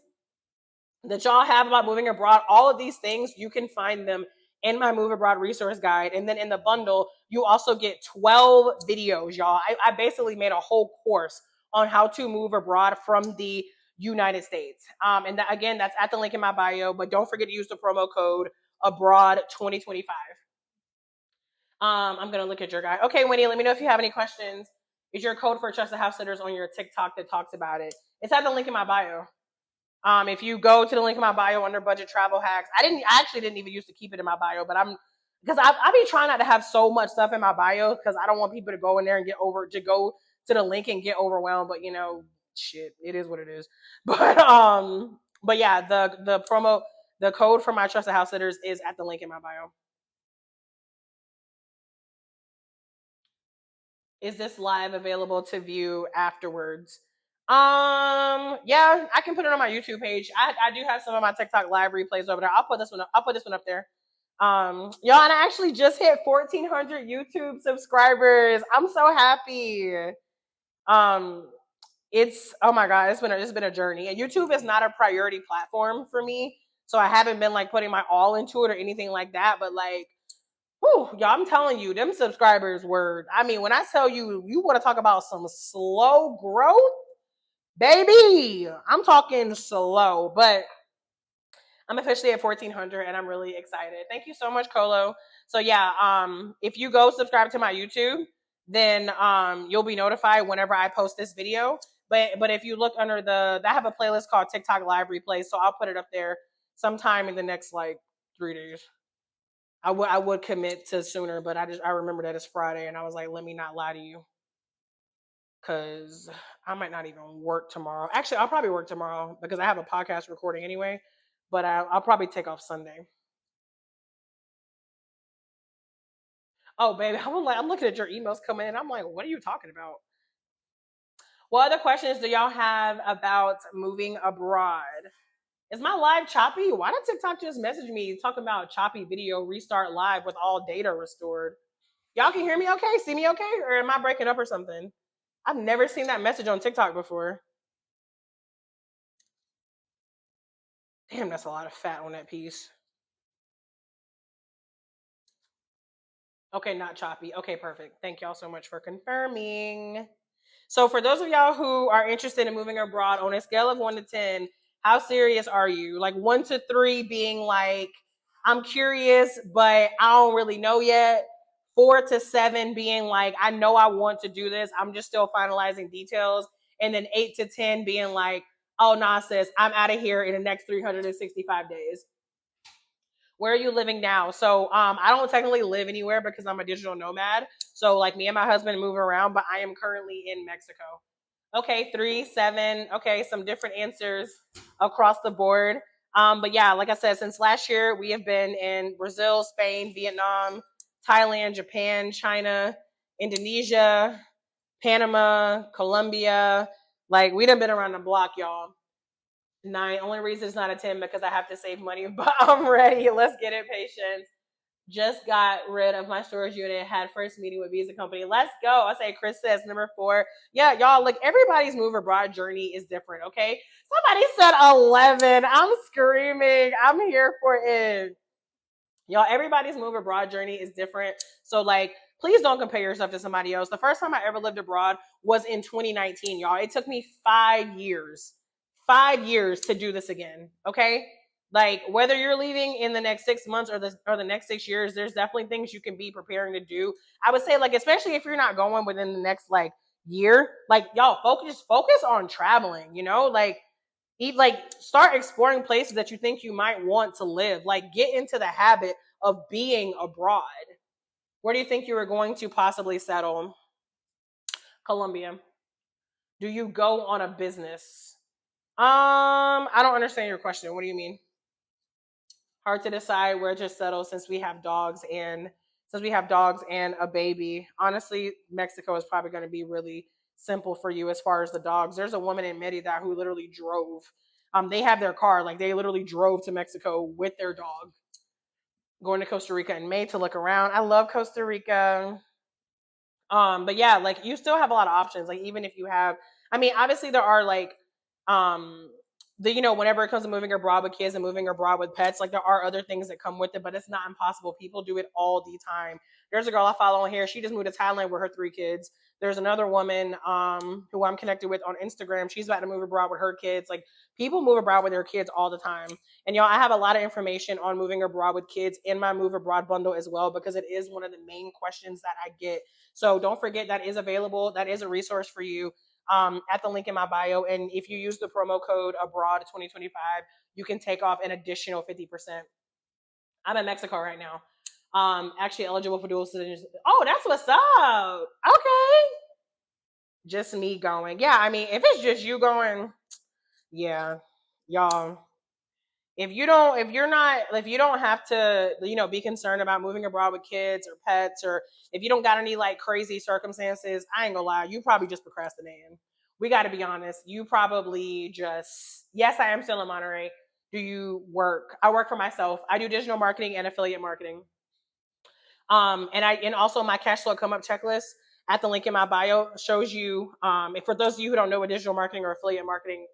that y'all have about moving abroad, all of these things, you can find them in my Move Abroad resource guide. And then in the bundle, you also get 12 videos, y'all. I basically made a whole course on how to move abroad from the United States. And that, again, that's at the link in my bio, but don't forget to use the promo code abroad 2025. I'm going to look at your guide. Okay, Winnie, let me know if you have any questions. Is your code for trusted house sitters on your TikTok that talks about it? It's at the link in my bio. If you go to the link in my bio under budget travel hacks, I actually didn't even used to keep it in my bio, but because I be trying not to have so much stuff in my bio because I don't want people to go in there and go to the link and get overwhelmed. But shit, it is what it is. But yeah, the code for my trusted house sitters is at the link in my bio. Is this live available to view afterwards? Yeah, I can put it on my YouTube page. I do have some of my TikTok live replays over there. I'll put this one up. I'll put this one up there. Y'all, and I actually just hit 1,400 YouTube subscribers. I'm so happy. Um, it's, oh my god, it's been a journey. And YouTube is not a priority platform for me, so I haven't been like putting my all into it or anything like that. But like, whew, y'all, I'm telling you, them subscribers were. I mean, when I tell you, you want to talk about some slow growth, baby, I'm talking slow, but I'm officially at 1,400 and I'm really excited. Thank you so much, Colo. So yeah, if you go subscribe to my YouTube, then you'll be notified whenever I post this video. But if you look under I have a playlist called TikTok Live Replays, so I'll put it up there sometime in the next like 3 days. I would commit to sooner, but I remember that it's Friday and I was like, let me not lie to you. Cause I might not even work tomorrow. Actually, I'll probably work tomorrow because I have a podcast recording anyway. But I'll probably take off Sunday. Oh, baby, I'm looking at your emails coming in. I'm like, what are you talking about? What other questions do y'all have about moving abroad? Is my live choppy? Why did TikTok just message me talking about choppy video restart live with all data restored? Y'all can hear me okay? See me okay? Or am I breaking up or something? I've never seen that message on TikTok before. Damn, that's a lot of fat on that piece. Okay, not choppy. Okay, perfect. Thank y'all so much for confirming. So, for those of y'all who are interested in moving abroad, on a scale of 1 to 10, how serious are you? Like 1 to 3 being like, I'm curious, but I don't really know yet. 4 to 7 being like, I know I want to do this. I'm just still finalizing details. And then 8 to 10 being like, oh, nah, sis, I'm out of here in the next 365 days. Where are you living now? So I don't technically live anywhere because I'm a digital nomad. So like me and my husband move around, but I am currently in Mexico. Okay, 3, 7. Okay, some different answers across the board. But yeah, like I said, since last year we have been in Brazil, Spain, Vietnam, Thailand, Japan, China, Indonesia, Panama, Colombia. Like we done been around the block, y'all. 9. Only reason it's not a 10 because I have to save money, but I'm ready. Let's get it, patience. Just got rid of my storage unit. Had first meeting with visa company. Let's go. I say Chris says number 4. Yeah, y'all, like everybody's move abroad journey is different, okay? Somebody said 11. I'm screaming. I'm here for it. Y'all, everybody's move abroad journey is different. So, like, please don't compare yourself to somebody else. The first time I ever lived abroad was in 2019, y'all. It took me 5 years, 5 years to do this again. Okay. Like, whether you're leaving in the next 6 months or the next 6 years, there's definitely things you can be preparing to do. I would say, like, especially if you're not going within the next like year, like y'all focus on traveling, like start exploring places that you think you might want to live. Like get into the habit of being abroad. Where do you think you were going to possibly settle? Colombia. Do you go on a business? I don't understand your question. What do you mean? Hard to decide where to settle since we have dogs and a baby. Honestly, Mexico is probably going to be really simple for you as far as the dogs. There's a woman in Merida who literally drove. They have their car, like they literally drove to Mexico with their dog. Going to Costa Rica in May to look around. I love Costa Rica. But yeah, like you still have a lot of options. Like even if you have, I mean, obviously there are like, um, whenever it comes to moving abroad with kids and moving abroad with pets, like there are other things that come with it, but it's not impossible. People do it all the time. There's a girl I follow on here. She just moved to Thailand with her 3 kids. There's another woman who I'm connected with on Instagram. She's about to move abroad with her kids. Like people move abroad with their kids all the time. And y'all, I have a lot of information on moving abroad with kids in my move abroad bundle as well because it is one of the main questions that I get. So don't forget that is available. That is a resource for you at the link in my bio. And if you use the promo code abroad 2025, you can take off an additional 50%. I'm in Mexico right now. Actually eligible for dual citizenship. Oh, that's what's up. Okay. Just me going. Yeah, I mean, if it's just you going, yeah, y'all. If you don't have to, be concerned about moving abroad with kids or pets, or if you don't got any like crazy circumstances, I ain't gonna lie, you probably just procrastinating. We got to be honest. You probably just, yes, I am still in Monterey. Do you work? I work for myself. I do digital marketing and affiliate marketing. And also my cash flow come up checklist at the link in my bio shows you. If for those of you who don't know what digital marketing or affiliate marketing,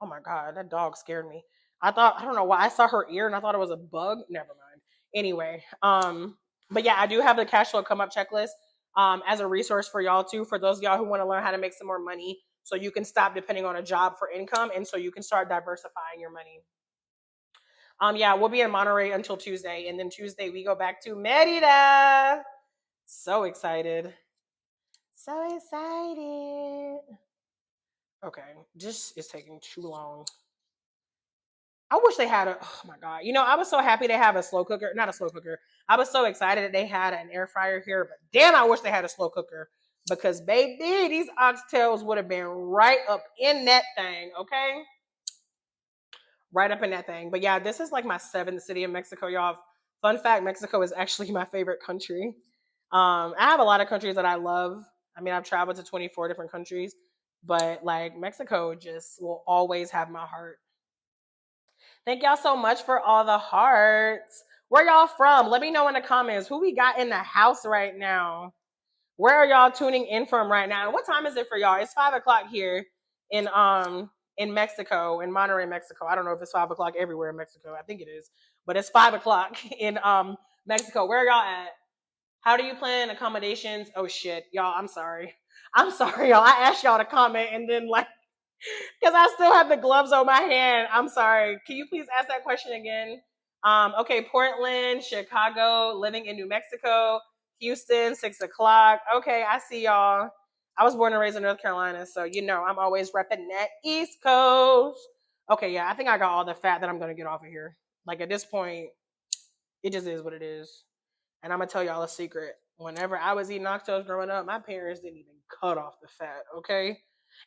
oh my god, that dog scared me. I don't know why I saw her ear and I thought it was a bug. Never mind. Anyway, but yeah, I do have the cash flow come up checklist as a resource for y'all too. For those of y'all who want to learn how to make some more money, so you can stop depending on a job for income, and so you can start diversifying your money. Yeah, we'll be in Monterey until Tuesday, and then Tuesday we go back to Merida. So excited. So excited. Okay, this is taking too long. I wish they had a, oh my God. I was so happy they have a slow cooker. Not a slow cooker. I was so excited that they had an air fryer here, but damn, I wish they had a slow cooker. Because baby, these oxtails would have been right up in that thing, okay? Right up in that thing. But yeah, this is like my 7th city in Mexico, y'all. Fun fact, Mexico is actually my favorite country. I have a lot of countries that I love. I mean, I've traveled to 24 different countries, but like Mexico just will always have my heart. Thank y'all so much for all the hearts. Where y'all from? Let me know in the comments who we got in the house right now. Where are y'all tuning in from right now? What time is it for y'all? It's 5 o'clock here in Mexico, in Monterrey, Mexico. I don't know if it's 5 o'clock everywhere in Mexico. I think it is, but it's 5 o'clock in Mexico. Where are y'all at? How do you plan accommodations? Oh shit, y'all. I'm sorry. I'm sorry, y'all. I asked y'all to comment and then like because I still have the gloves on my hand. I'm sorry. Can you please ask that question again? Okay, Portland, Chicago, living in New Mexico, Houston, 6 o'clock. Okay, I see y'all. I was born and raised in North Carolina, so you know I'm always repping that East Coast. Okay, yeah, I think I got all the fat that I'm gonna get off of here. Like at this point, it just is what it is. And I'm gonna tell y'all a secret. Whenever I was eating oxtails growing up, my parents didn't even cut off the fat. Okay,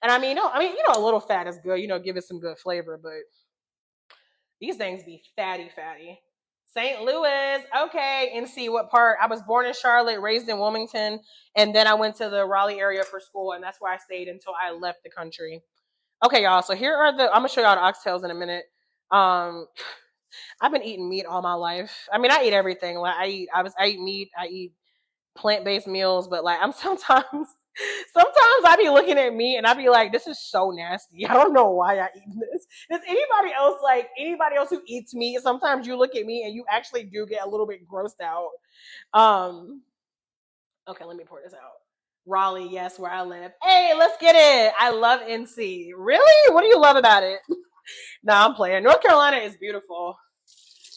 and a little fat is good. Give it some good flavor. But these things be fatty, fatty. St. Louis, okay. And see what part? I was born in Charlotte, raised in Wilmington, and then I went to the Raleigh area for school, and that's where I stayed until I left the country. Okay, y'all. So here are the. I'm gonna show y'all the oxtails in a minute. Um, I've been eating meat all my life. I mean, I eat everything. Like I eat meat. I eat plant-based meals, but like I'm sometimes I be looking at me and I be like, this is so nasty. I don't know why I eat this. Does anybody else who eats meat? Sometimes you look at me and you actually do get a little bit grossed out. Um, okay, let me pour this out. Raleigh, yes, where I live. Hey, let's get it. I love NC. Really? What do you love about it? No, I'm playing. North Carolina is beautiful.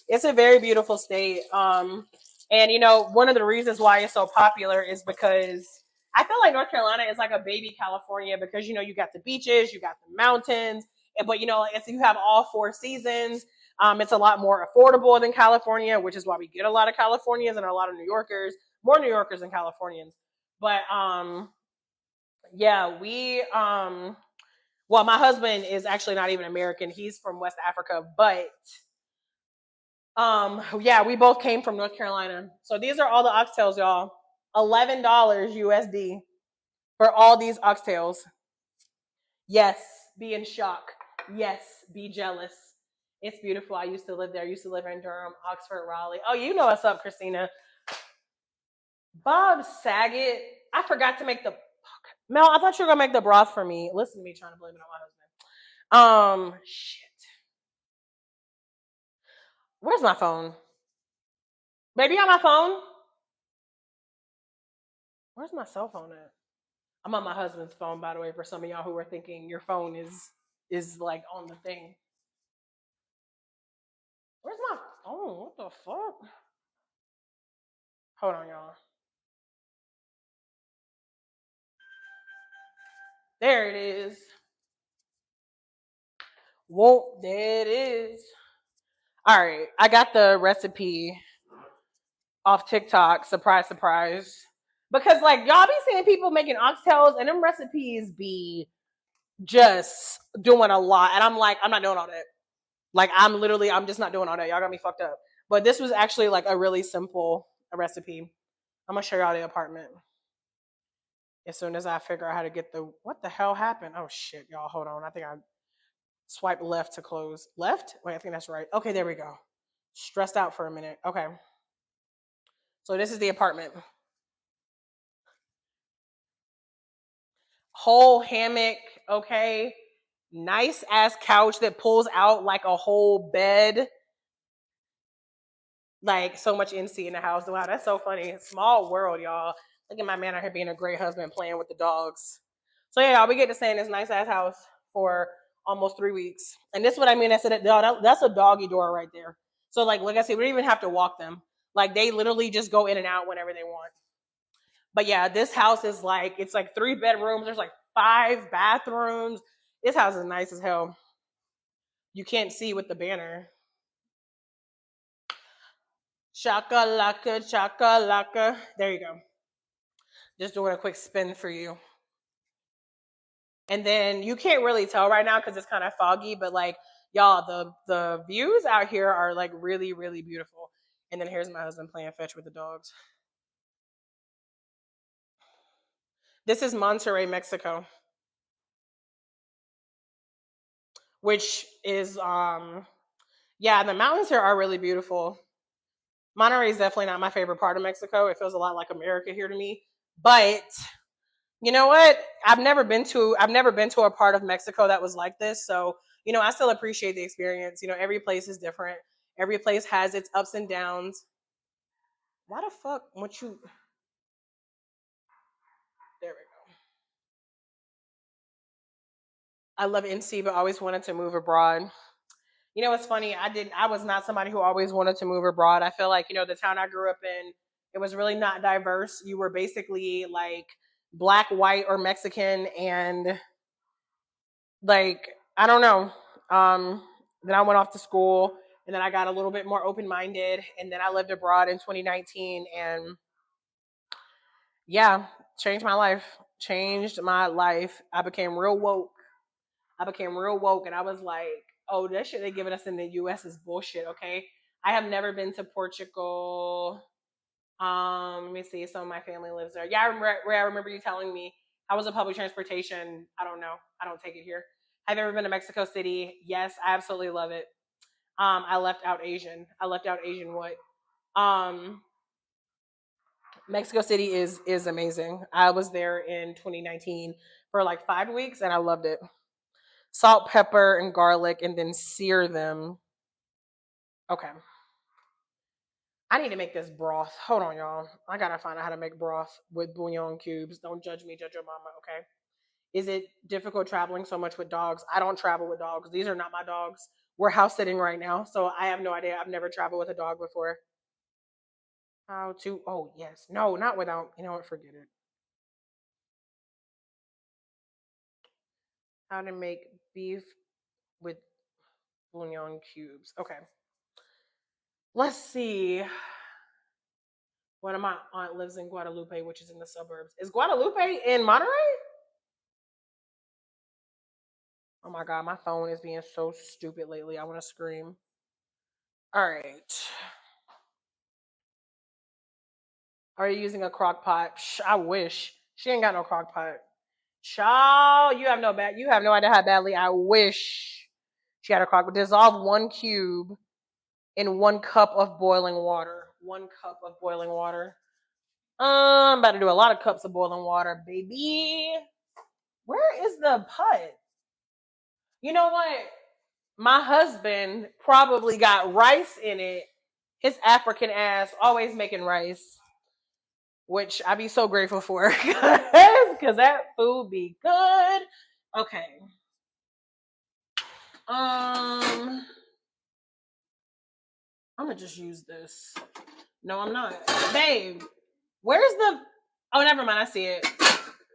It's a very beautiful state. And one of the reasons why it's so popular is because I feel like North Carolina is like a baby California because you got the beaches, you got the mountains, but if you have all four seasons, it's a lot more affordable than California, which is why we get a lot of Californians and a lot of New Yorkers, more New Yorkers than Californians. But yeah, well, my husband is actually not even American; he's from West Africa, but yeah, we both came from North Carolina. So these are all the oxtails, y'all. $11 USD for all these oxtails. Yes, be in shock. Yes, be jealous. It's beautiful. I used to live there. I used to live in Durham, Oxford, Raleigh. Oh, you know what's up, Christina. Bob Saget. I forgot to make the Mel, I thought you were gonna make the broth for me. Listen to me trying to blame it on my husband. Shit. Where's my phone? Baby, on my phone? Where's my cell phone at? I'm on my husband's phone, by the way, for some of y'all who are thinking your phone is like on the thing. Where's my phone? What the fuck? Hold on, y'all. There it is. Whoa, there it is. All right, I got the recipe off TikTok. Surprise, surprise. Because like y'all be seeing people making oxtails and them recipes be just doing a lot. And I'm like, I'm not doing all that. Like I'm just not doing all that. Y'all got me fucked up. But this was actually like a really simple recipe. I'm gonna show y'all the apartment as soon as I figure out how to get the what the hell happened. Oh shit, y'all, hold on. I think I swiped left to close. Left? Wait, I think that's right. Okay, there we go. Stressed out for a minute. Okay. So this is the apartment. Whole hammock, okay. Nice ass couch that pulls out like a whole bed. Like so much NC in the house. Wow, that's so funny. Small world, y'all. Look at my man out here being a great husband playing with the dogs. So yeah, y'all, we get to stay in this nice ass house for almost 3 weeks. And this is what I mean. I said that's a doggy door right there. So like I said, we don't even have to walk them. Like they literally just go in and out whenever they want. But yeah, this house is like it's like 3 bedrooms. There's like 5 bathrooms. This house is nice as hell. You can't see with the banner. Chakalaka, chakalaka. There you go. Just doing a quick spin for you. And then you can't really tell right now because it's kind of foggy, but like y'all, the views out here are like really, really beautiful. And then here's my husband playing fetch with the dogs. This is Monterrey, Mexico, which is Yeah, the mountains here are really beautiful. Monterey is definitely not my favorite part of Mexico. It feels a lot like America here to me. But you know what? I've never been to a part of Mexico that was like this. So, I still appreciate the experience. Every place is different. Every place has its ups and downs. Why the fuck would you there we go. I love NC but always wanted to move abroad. It's funny, I was not somebody who always wanted to move abroad. I feel like, the town I grew up in, it was really not diverse. You were basically like black, white, or Mexican, and like I don't know. Um, then I went off to school, and then I got a little bit more open minded, and then I lived abroad in 2019, and yeah, changed my life. Changed my life. I became real woke. And I was like, oh, that shit they giving us in the U.S. is bullshit. Okay, I have never been to Portugal. Let me see. Some of my family lives there. Yeah, I remember you telling me. How was the public transportation? I don't know. I don't take it here. Have you ever been to Mexico City? Yes, I absolutely love it. I left out Asian. I left out Asian what? Um, Mexico City is amazing. I was there in 2019 for like 5 weeks, and I loved it. Salt, pepper, and garlic, and then sear them. Okay, I need to make this broth. Hold on, y'all. I gotta find out how to make broth with bouillon cubes. Don't judge me, judge your mama. Okay. Is it difficult traveling so much with dogs? I don't travel with dogs. These are not my dogs. We're house sitting right now, so I have no idea. I've never traveled with a dog before. How to? Oh yes, no, not without. You know what? Forget it. How to make beef with bouillon cubes? Okay, let's see. One of my aunt lives in Guadalupe, which is in the suburbs. Is Guadalupe in Monterey? Oh my god, my phone is being so stupid lately. I want to scream. All right. Are you using a crock pot? I wish. She ain't got no crock pot. Child, you have no idea how badly I wish she had a crock pot. Dissolve 1 cube in 1 cup of boiling water. 1 cup of boiling water. I'm about to do a lot of cups of boiling water, baby. Where is the pot? You know what? My husband probably got rice in it. His African ass always making rice, which I be so grateful for because that food be good. Okay. I'm gonna just use this. No, I'm not, babe. Where's the? Oh, never mind. I see it.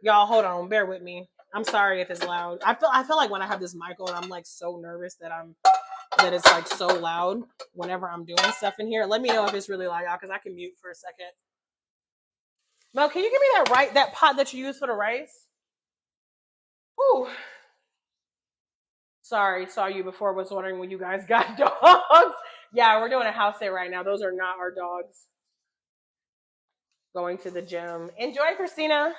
Y'all, hold on. Bear with me. I'm sorry if it's loud. I feel like when I have this mic on, I'm like so nervous that it's like so loud whenever I'm doing stuff in here. Let me know if it's really loud, y'all, because I can mute for a second. Mel, can you give me that pot that you use for the rice? Ooh. Sorry, saw you before. Was wondering when you guys got dogs. Yeah, we're doing a house sit right now. Those are not our dogs. Going to the gym. Enjoy, Christina.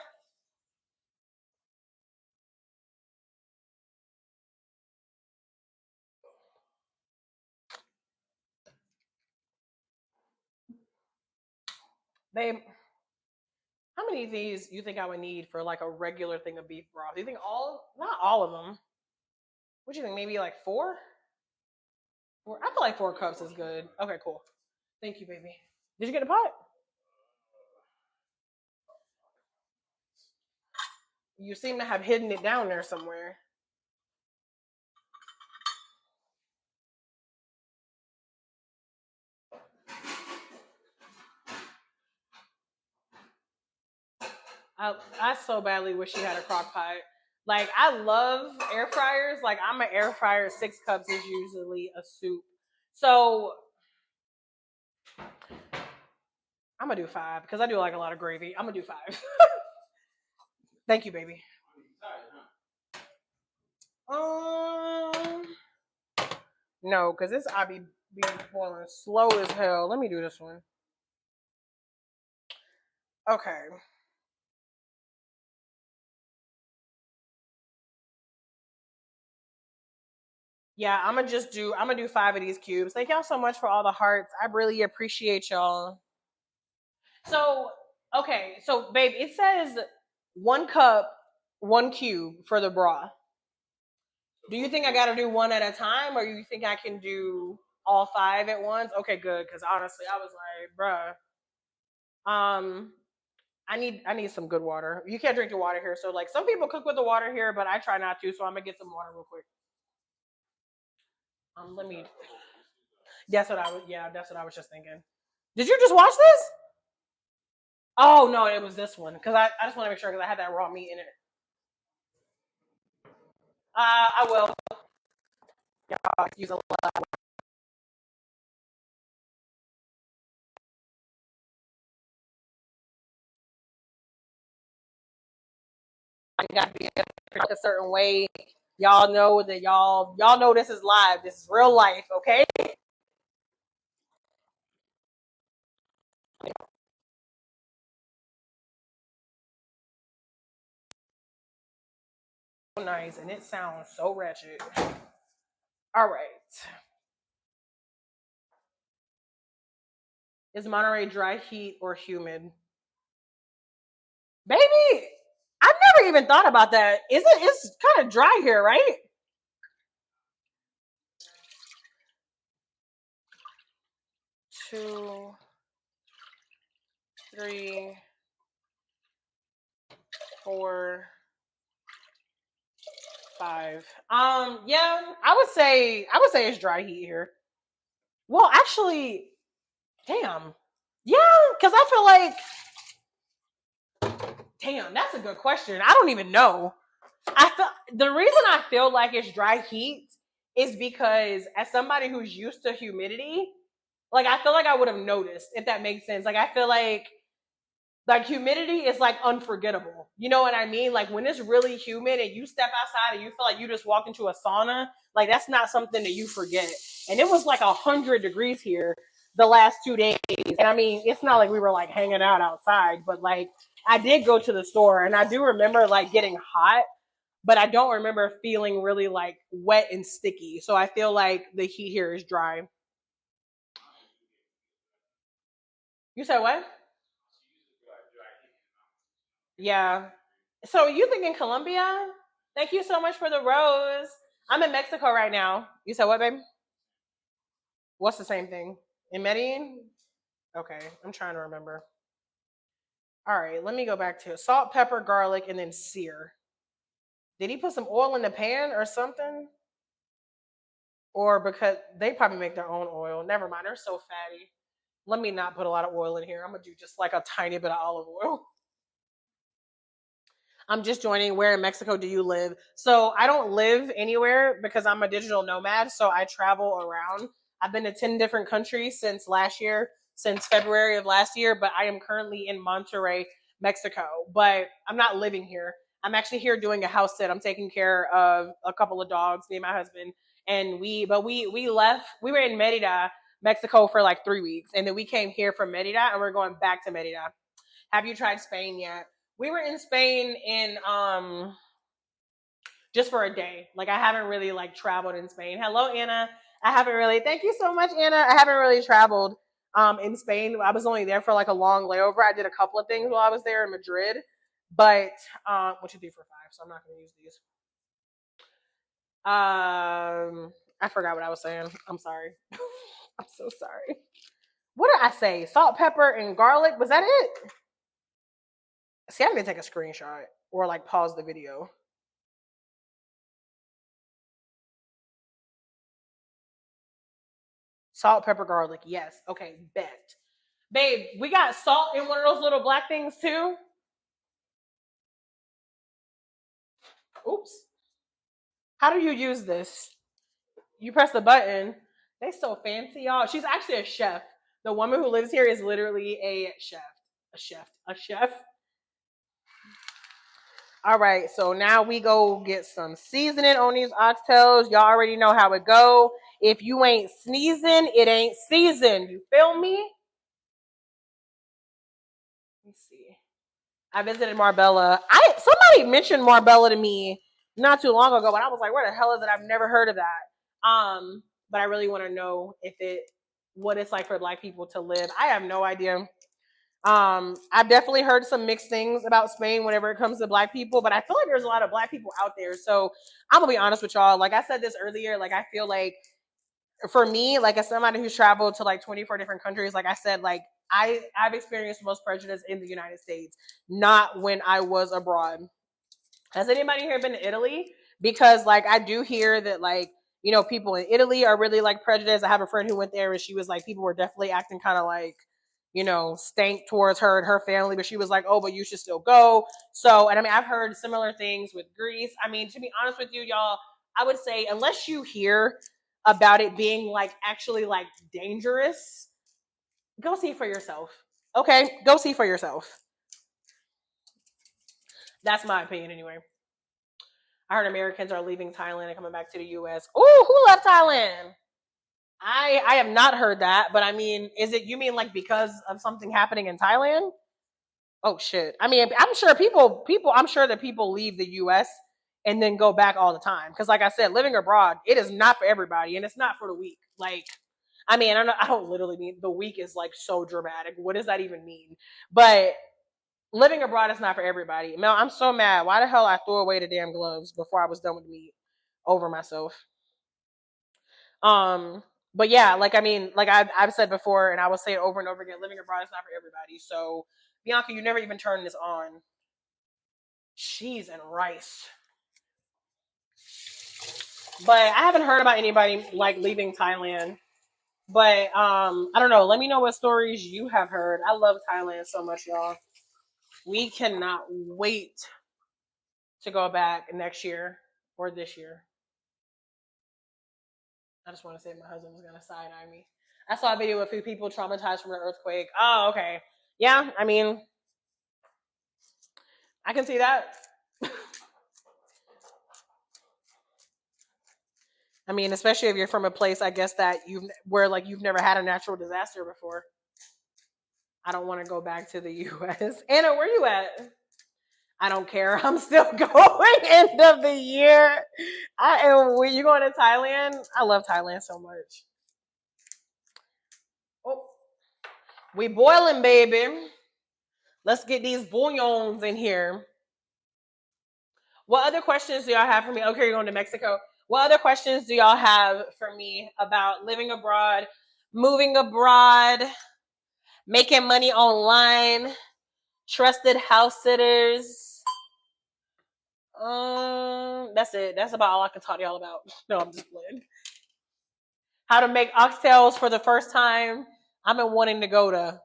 Babe, how many of these you think I would need for like a regular thing of beef broth? You think not all of them. What do you think? Maybe like four? Four? I feel like 4 cups is good. Okay, cool. Thank you, baby. Did you get a pot? You seem to have hidden it down there somewhere. I so badly wish she had a crock pot. Like I love air fryers. Like I'm an air fryer. 6 cups is usually a soup. So I'm gonna do 5 because I do like a lot of gravy. I'm gonna do 5. Thank you, baby. Um, no, because this I be boiling slow as hell. Let me do this one. Okay. Yeah, I'm gonna do 5 of these cubes. Thank y'all so much for all the hearts. I really appreciate y'all. So, okay, so babe, it says 1 cup, 1 cube for the broth. Do you think I gotta do one at a time, or you think I can do all 5 at once? Okay, good. Because honestly, I was like, bruh, um, I need some good water. You can't drink the water here, so like some people cook with the water here, but I try not to. So I'm gonna get some water real quick. Let me. That's what I was. Yeah, that's what I was just thinking. Did you just watch this? Oh no, it was this one because I just want to make sure because I had that raw meat in it. I will. Use a lot. I got to be a certain way. Y'all know that y'all know this is live. This is real life. Okay. So nice, and it sounds so ratchet. All right. Is Monterey dry heat or humid? Baby, I've never even thought about that. Is it? It's kind of dry here, right? 2, 3, 4, 5. Yeah, I would say it's dry heat here. Well, actually, damn. Yeah, because I feel like, damn, that's a good question. I don't even know. I feel the reason I feel like it's dry heat is because as somebody who's used to humidity, like I feel like I would have noticed if that makes sense. Like I feel like humidity is like unforgettable. You know what I mean? Like when it's really humid and you step outside and you feel like you just walked into a sauna, like that's not something that you forget. And it was like 100 degrees here the last 2 days. And I mean, it's not like we were like hanging out outside, but like I did go to the store and I do remember like getting hot, but I don't remember feeling really like wet and sticky. So I feel like the heat here is dry. You said what? Yeah. So you think in Colombia? Thank you so much for the rose. I'm in Mexico right now. You said what, babe? What's the same thing? In Medellin? Okay, I'm trying to remember. All right, let me go back to it. Salt, pepper, garlic, and then sear. Did he put some oil in the pan or something? Or because they probably make their own oil. Never mind, they're so fatty. Let me not put a lot of oil in here. I'm gonna do just like a tiny bit of olive oil. I'm just joining. Where in Mexico do you live? So I don't live anywhere because I'm a digital nomad. So I travel around. I've been to 10 different countries since last year, since February of last year, but I am currently in Monterrey, Mexico. But I'm not living here. I'm actually here doing a house sit. I'm taking care of a couple of dogs, me and my husband. And we left, we were in Merida, Mexico for like 3 weeks. And then we came here from Merida and we're going back to Merida. Have you tried Spain yet? We were in Spain in just for a day. Like I haven't really like traveled in Spain. Hello, Anna. I haven't really. Thank you so much, Anna. I haven't really traveled in Spain. I was only there for like a long layover. I did a couple of things while I was there in Madrid, but what you do for 5? So I'm not going to use these. I forgot what I was saying. I'm sorry. I'm so sorry. What did I say? Salt, pepper, and garlic. Was that it? See, I need to take a screenshot or like pause the video. Salt, pepper, garlic. Yes. Okay, bet. Babe, we got salt in one of those little black things too. Oops. How do you use this? You press the button. They so fancy, y'all. She's actually a chef. The woman who lives here is literally a chef. A chef. A chef. All right, so now we go get some seasoning on these oxtails. Y'all already know how it go. If you ain't sneezing, it ain't seasoned. You feel me? Let me see. I visited Marbella. Somebody mentioned Marbella to me not too long ago, but I was like, where the hell is it? I've never heard of that. But I really want to know what it's like for Black people to live. I have no idea. I've definitely heard some mixed things about Spain whenever it comes to Black people, but I feel like there's a lot of Black people out there. So I'm gonna be honest with y'all. Like I said this earlier, like I feel like for me, like as somebody who's traveled to like 24 different countries, like I said, like I've experienced the most prejudice in the United States, not when I was abroad. Has anybody here been to Italy? Because like I do hear that like people in Italy are really like prejudiced. I have a friend who went there and she was like people were definitely acting kind of like stank towards her and her family, but she was like, oh, but you should still go. So, and I mean, I've heard similar things with Greece. I mean, to be honest with you, y'all, I would say unless you hear about it being like actually like dangerous, go see for yourself. Okay, go see for yourself. That's my opinion anyway. I heard Americans are leaving Thailand and coming back to the US. Oh, who left Thailand? I have not heard that, but I mean, you mean like because of something happening in Thailand? Oh shit. I mean, I'm sure I'm sure that people leave the US and then go back all the time cuz like I said, living abroad, it is not for everybody and it's not for the weak. Like I mean, I don't literally mean the weak is like so dramatic. What does that even mean? But living abroad is not for everybody. Mel, I'm so mad. Why the hell I threw away the damn gloves before I was done with the meat over myself? Um, but yeah, like I mean, like I've said before, and I will say it over and over again: living abroad is not for everybody. So, Bianca, you never even turned this on. Cheese and rice. But I haven't heard about anybody like leaving Thailand. But I don't know. Let me know what stories you have heard. I love Thailand so much, y'all. We cannot wait to go back next year or this year. I just want to say my husband was gonna side eye me. I saw a video of a few people traumatized from an earthquake. Oh, okay. Yeah, I mean, I can see that. I mean, especially if you're from a place, I guess that you've never had a natural disaster before. I don't want to go back to the U.S. Anna, where you at? I don't care. I'm still going. End of the year. I am. When you going to Thailand? I love Thailand so much. Oh, we boiling, baby. Let's get these bouillons in here. What other questions do y'all have for me? Okay, you're going to Mexico. What other questions do y'all have for me about living abroad, moving abroad, making money online, trusted house sitters? That's it. That's about all I can talk to y'all about. No, I'm just playing. How to make oxtails for the first time. I've been wanting to go to.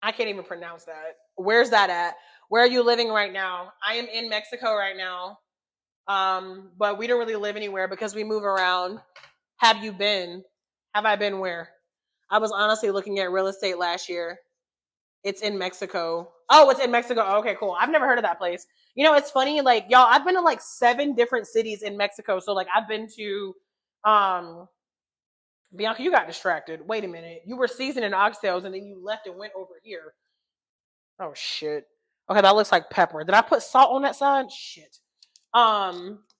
I can't even pronounce that. Where's that at? Where are you living right now? I am in Mexico right now. But we don't really live anywhere because we move around. Have you been? Have I been where? I was honestly looking at real estate last year. It's in Mexico. Oh, it's in Mexico. Okay, cool. I've never heard of that place. It's funny, like y'all, I've been to like 7 different cities in Mexico. So like I've been to um Bianca, you got distracted. Wait a minute. You were seasoning oxtails and then you left and went over here. Oh shit. Okay, that looks like pepper. Did I put salt on that side? Shit.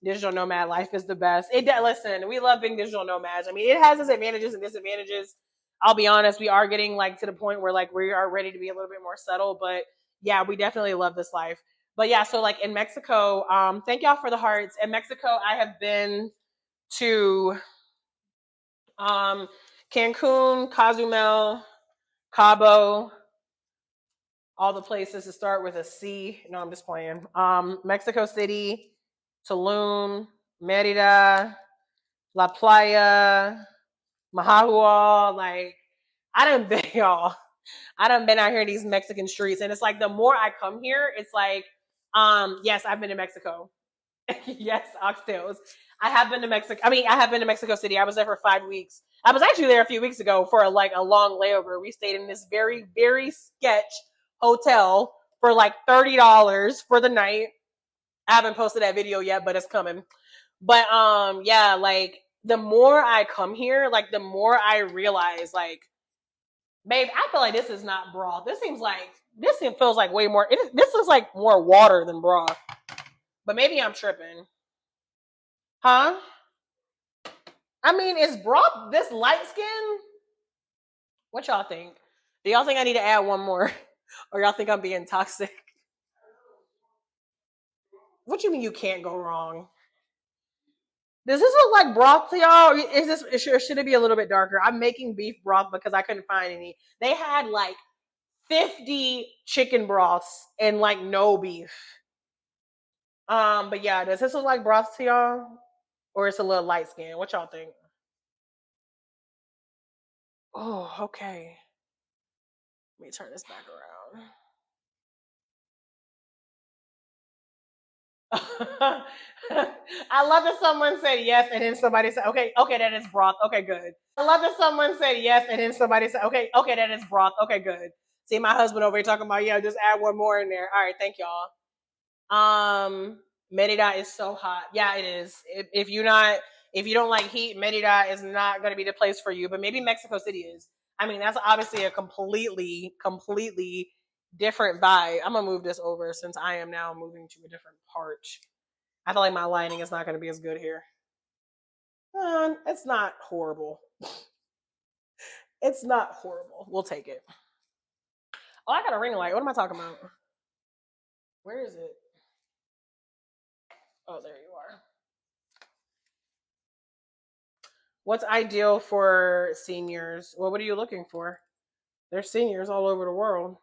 Digital nomad life is the best. Listen, we love being digital nomads. I mean, it has its advantages and disadvantages. I'll be honest, we are getting like to the point where like we are ready to be a little bit more settled, but yeah, we definitely love this life. But yeah, so like in Mexico, thank y'all for the hearts. In Mexico, I have been to um Cancun, Cozumel, Cabo, all the places to start with a C. No, I'm just playing. Mexico City, Tulum, Merida, La Playa, Mahahua. Like, I done been, y'all. I done been out here in these Mexican streets. And it's like, the more I come here, it's like, yes, I've been to Mexico. Yes, oxtails. I have been to Mexico. I mean, I have been to Mexico City. I was there for 5 weeks. I was actually there a few weeks ago for a long layover. We stayed in this very, very sketch hotel for like $30 for the night. I haven't posted that video yet, but it's coming. But yeah, like the more I come here, like the more I realize, like, babe, I feel like this is not broth. This feels like way more. This is like more water than broth. But maybe I'm tripping. Huh? I mean, is broth this light skin? What y'all think? Do y'all think I need to add one more? Or y'all think I'm being toxic? What you mean you can't go wrong? Does this look like broth to y'all? Is this should it be a little bit darker? I'm making beef broth because I couldn't find any. They had like 50 chicken broths and like no beef. But yeah, does this look like broth to y'all? Or it's a little light skin? What y'all think? Oh, okay. Let me turn this back around. I love that someone said yes and then somebody said, okay, okay, that is broth. Okay, good. I love that someone said yes and then somebody said, okay, okay, that is broth. Okay, good. See my husband over here talking about, yeah, just add one more in there. All right, thank y'all. Merida is so hot. Yeah, it is. If you don't like heat, Merida is not going to be the place for you. But maybe Mexico City is. I mean, that's obviously a completely different vibe. I'm gonna move this over since I am now moving to a different part. I feel like my lighting is not going to be as good here. It's not horrible. It's not horrible. We'll take it. Oh, I got a ring light. What am I talking about? Where is it? Oh, there you are. What's ideal for seniors? Well, what are you looking for? There's seniors all over the world.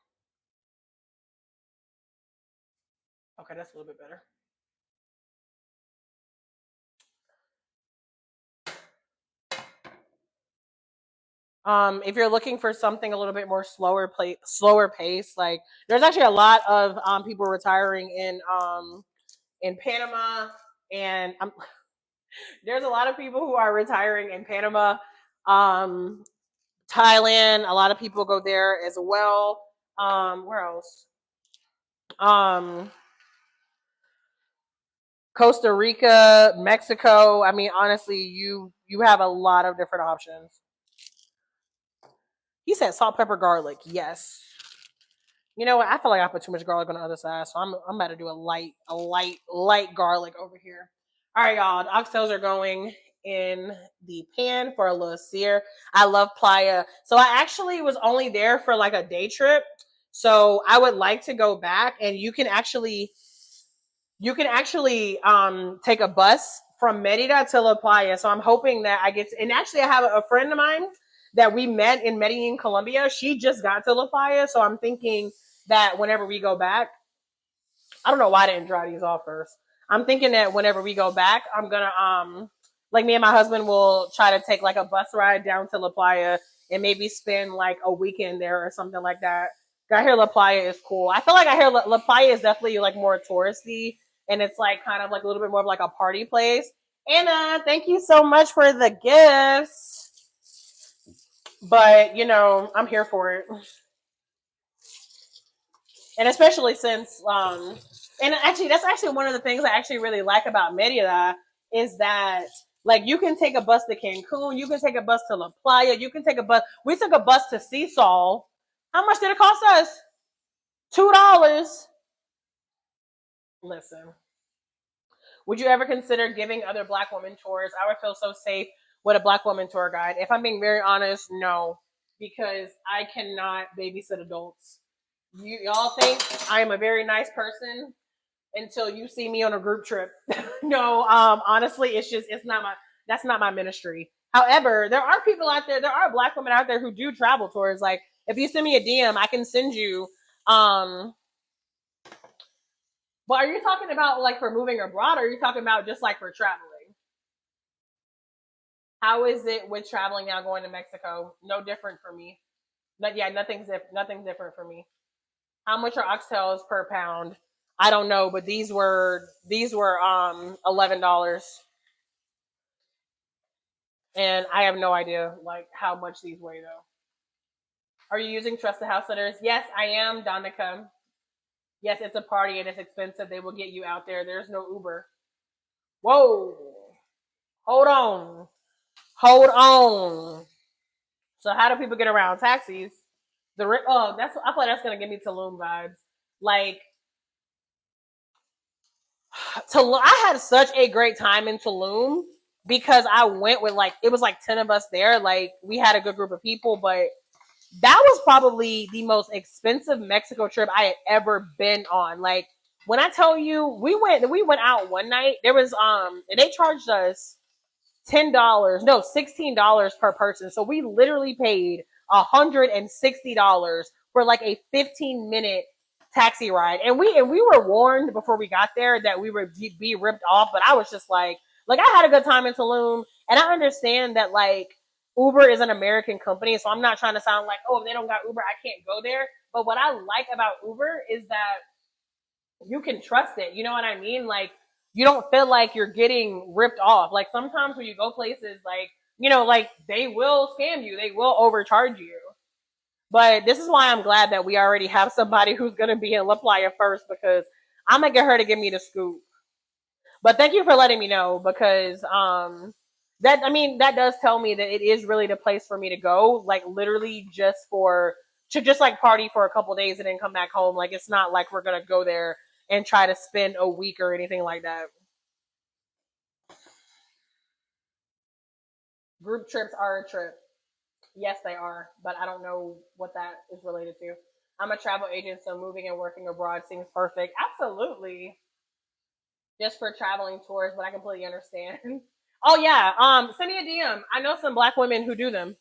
Okay, that's a little bit better. If you're looking for something a little bit more slower pace, like there's actually a lot of people retiring in Panama, and there's a lot of people who are retiring in Panama, um, Thailand. A lot of people go there as well. Where else? Um, Costa Rica, Mexico. I mean, honestly, you have a lot of different options. He said salt, pepper, garlic. Yes. You know what? I feel like I put too much garlic on the other side, so I'm about to do light garlic over here. All right, y'all. The oxtails are going in the pan for a little sear. I love playa. So I actually was only there for like a day trip. So I would like to go back, and you can actually take a bus from Merida to La Playa. So I'm hoping that I get to, and actually I have a friend of mine that we met in Medellin, Colombia. She just got to La Playa, so I'm thinking that whenever we go back, I don't know why I didn't dry these off first. I'm thinking that whenever we go back, I'm gonna like me and my husband will try to take like a bus ride down to La Playa and maybe spend like a weekend there or something like that. I hear La Playa is cool. I feel like I hear La Playa is definitely like more touristy and it's like kind of like a little bit more of like a party place. Anna, thank you so much for the gifts. But I'm here for it. And especially since and actually that's actually one of the things I actually really like about Merida is that like you can take a bus to Cancun, you can take a bus to La Playa, you can take a bus. We took a bus to Seasol. How much did it cost us? $2. Listen, would you ever consider giving other Black women tours? I would feel so safe with a Black woman tour guide. If I'm being very honest, no, because I cannot babysit adults. Y'all think I am a very nice person until you see me on a group trip. No, honestly, that's not my ministry. However, there are people out there, there are Black women out there who do travel tours. Like if you send me a DM, I can send you. But are you talking about like for moving abroad, or are you talking about just like for traveling? How is it with traveling now going to Mexico? No different for me. Yeah, nothing's different for me. How much are oxtails per pound? I don't know, but these were $11, and I have no idea like how much these weigh though. Are you using trusted house sitters? Yes, I am, Donica. Yes, it's a party and it's expensive. They will get you out there. There's no Uber. Whoa, hold on, hold on. So how do people get around taxis? That's I feel like that's gonna give me Tulum vibes. Like I had such a great time in Tulum, because I went with like it was like 10 of us there. Like we had a good group of people, but that was probably the most expensive Mexico trip I had ever been on. Like when I tell you we went out one night, there was and they charged us $10, no, $16 per person. So we literally paid $160 for like a 15-minute taxi ride. And we were warned before we got there that we would be ripped off, but I was just like I had a good time in Tulum, and I understand that like Uber is an American company, so I'm not trying to sound like, oh, if they don't got Uber, I can't go there. But what I like about Uber is that you can trust it. You know what I mean? Like you don't feel like you're getting ripped off. Like sometimes when you go places, like like they will scam you, they will overcharge you. But this is why I'm glad that we already have somebody who's gonna be in La Playa first because I'm gonna get her to give me the scoop. But thank you for letting me know because that I mean that does tell me that it is really the place for me to go. Like literally just for to just like party for a couple days and then come back home. Like it's not like we're gonna go there and try to spend a week or anything like that. Group trips are a trip. Yes, they are, but I don't know what that is related to. I'm a travel agent, so moving and working abroad seems perfect. Absolutely. Just for traveling tours, but I completely understand. Oh yeah, send me a DM. I know some black women who do them.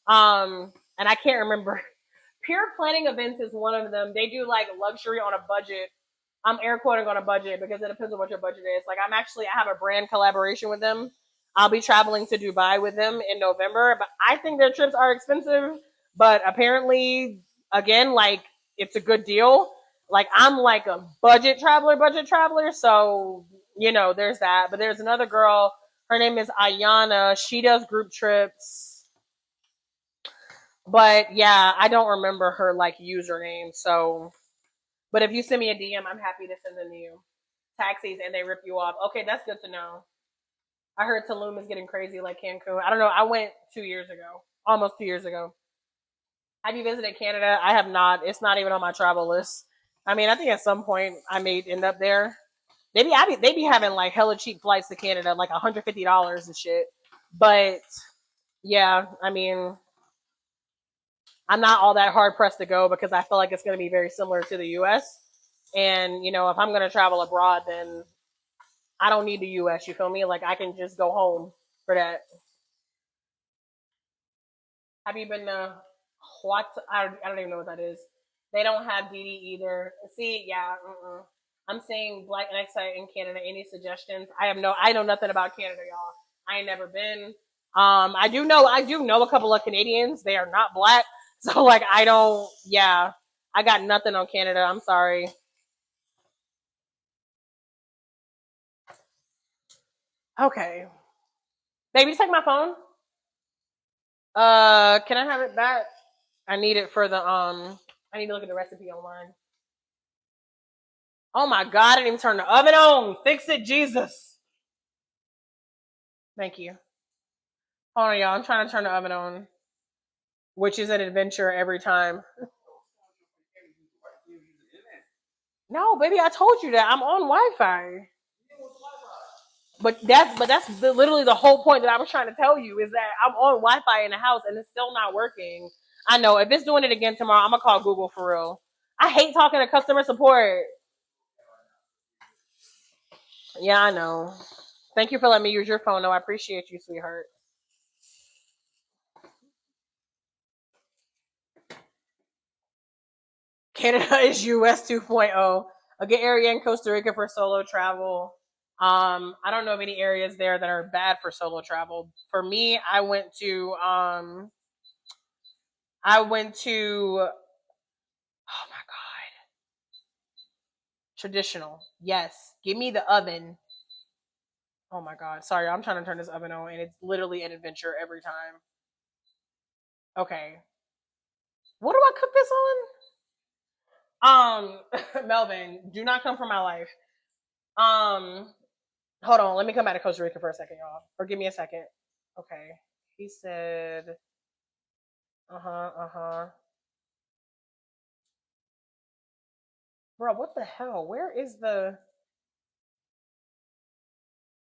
And I can't remember. Pure Planning Events is one of them. They do like luxury on a budget. I'm air quoting on a budget because it depends on what your budget is. Like I have a brand collaboration with them. I'll be traveling to Dubai with them in November, but I think their trips are expensive. But apparently, again, like it's a good deal. Like I'm like a budget traveler. So there's that. But there's another girl. Her name is Ayana. She does group trips. But yeah, I don't remember her like username. So, but if you send me a DM, I'm happy to send them to you. Taxis and they rip you off. Okay, that's good to know. I heard Tulum is getting crazy like Cancun. I don't know. I went 2 years ago, almost 2 years ago. Have you visited Canada? I have not. It's not even on my travel list. I mean, I think at some point I may end up there. They be having like hella cheap flights to Canada, like $150 and shit. But yeah, I mean, I'm not all that hard pressed to go because I feel like it's going to be very similar to the U.S. And if I'm going to travel abroad, then I don't need the U.S. You feel me? Like I can just go home for that. Have you been to what? I don't even know what that is. They don't have DD either. See, yeah. I'm saying Black and Exile in Canada. Any suggestions? I know nothing about Canada, y'all. I ain't never been. I do know a couple of Canadians. They are not black, so like I don't. Yeah, I got nothing on Canada. I'm sorry. Okay, baby, take my phone. Can I have it back? I need it for the I need to look at the recipe online. Oh my god, I didn't even turn the oven on. Fix it, Jesus. Thank you. Hold on, y'all. I'm trying to turn the oven on, which is an adventure every time. No, baby, I told you that I'm on Wi-Fi. Literally the whole point that I was trying to tell you is that I'm on Wi-Fi in the house and it's still not working. I know if it's doing it again tomorrow, I'm gonna call Google for real. I hate talking to customer support. Yeah, I know. Thank you for letting me use your phone, though. I appreciate you, sweetheart. Canada is US 2.0. A good area in Costa Rica for solo travel. I don't know of any areas there that are bad for solo travel. For me, I went to oh my god, traditional. Yes. Give me the oven. Oh my god. Sorry, I'm trying to turn this oven on and it's literally an adventure every time. Okay. What do I cook this on? Melvin, do not come for my life. Um, Hold on, let me come back to Costa Rica for a second, y'all. Or give me a second. Okay. He said, uh huh, uh huh. Bro, what the hell? Where is the.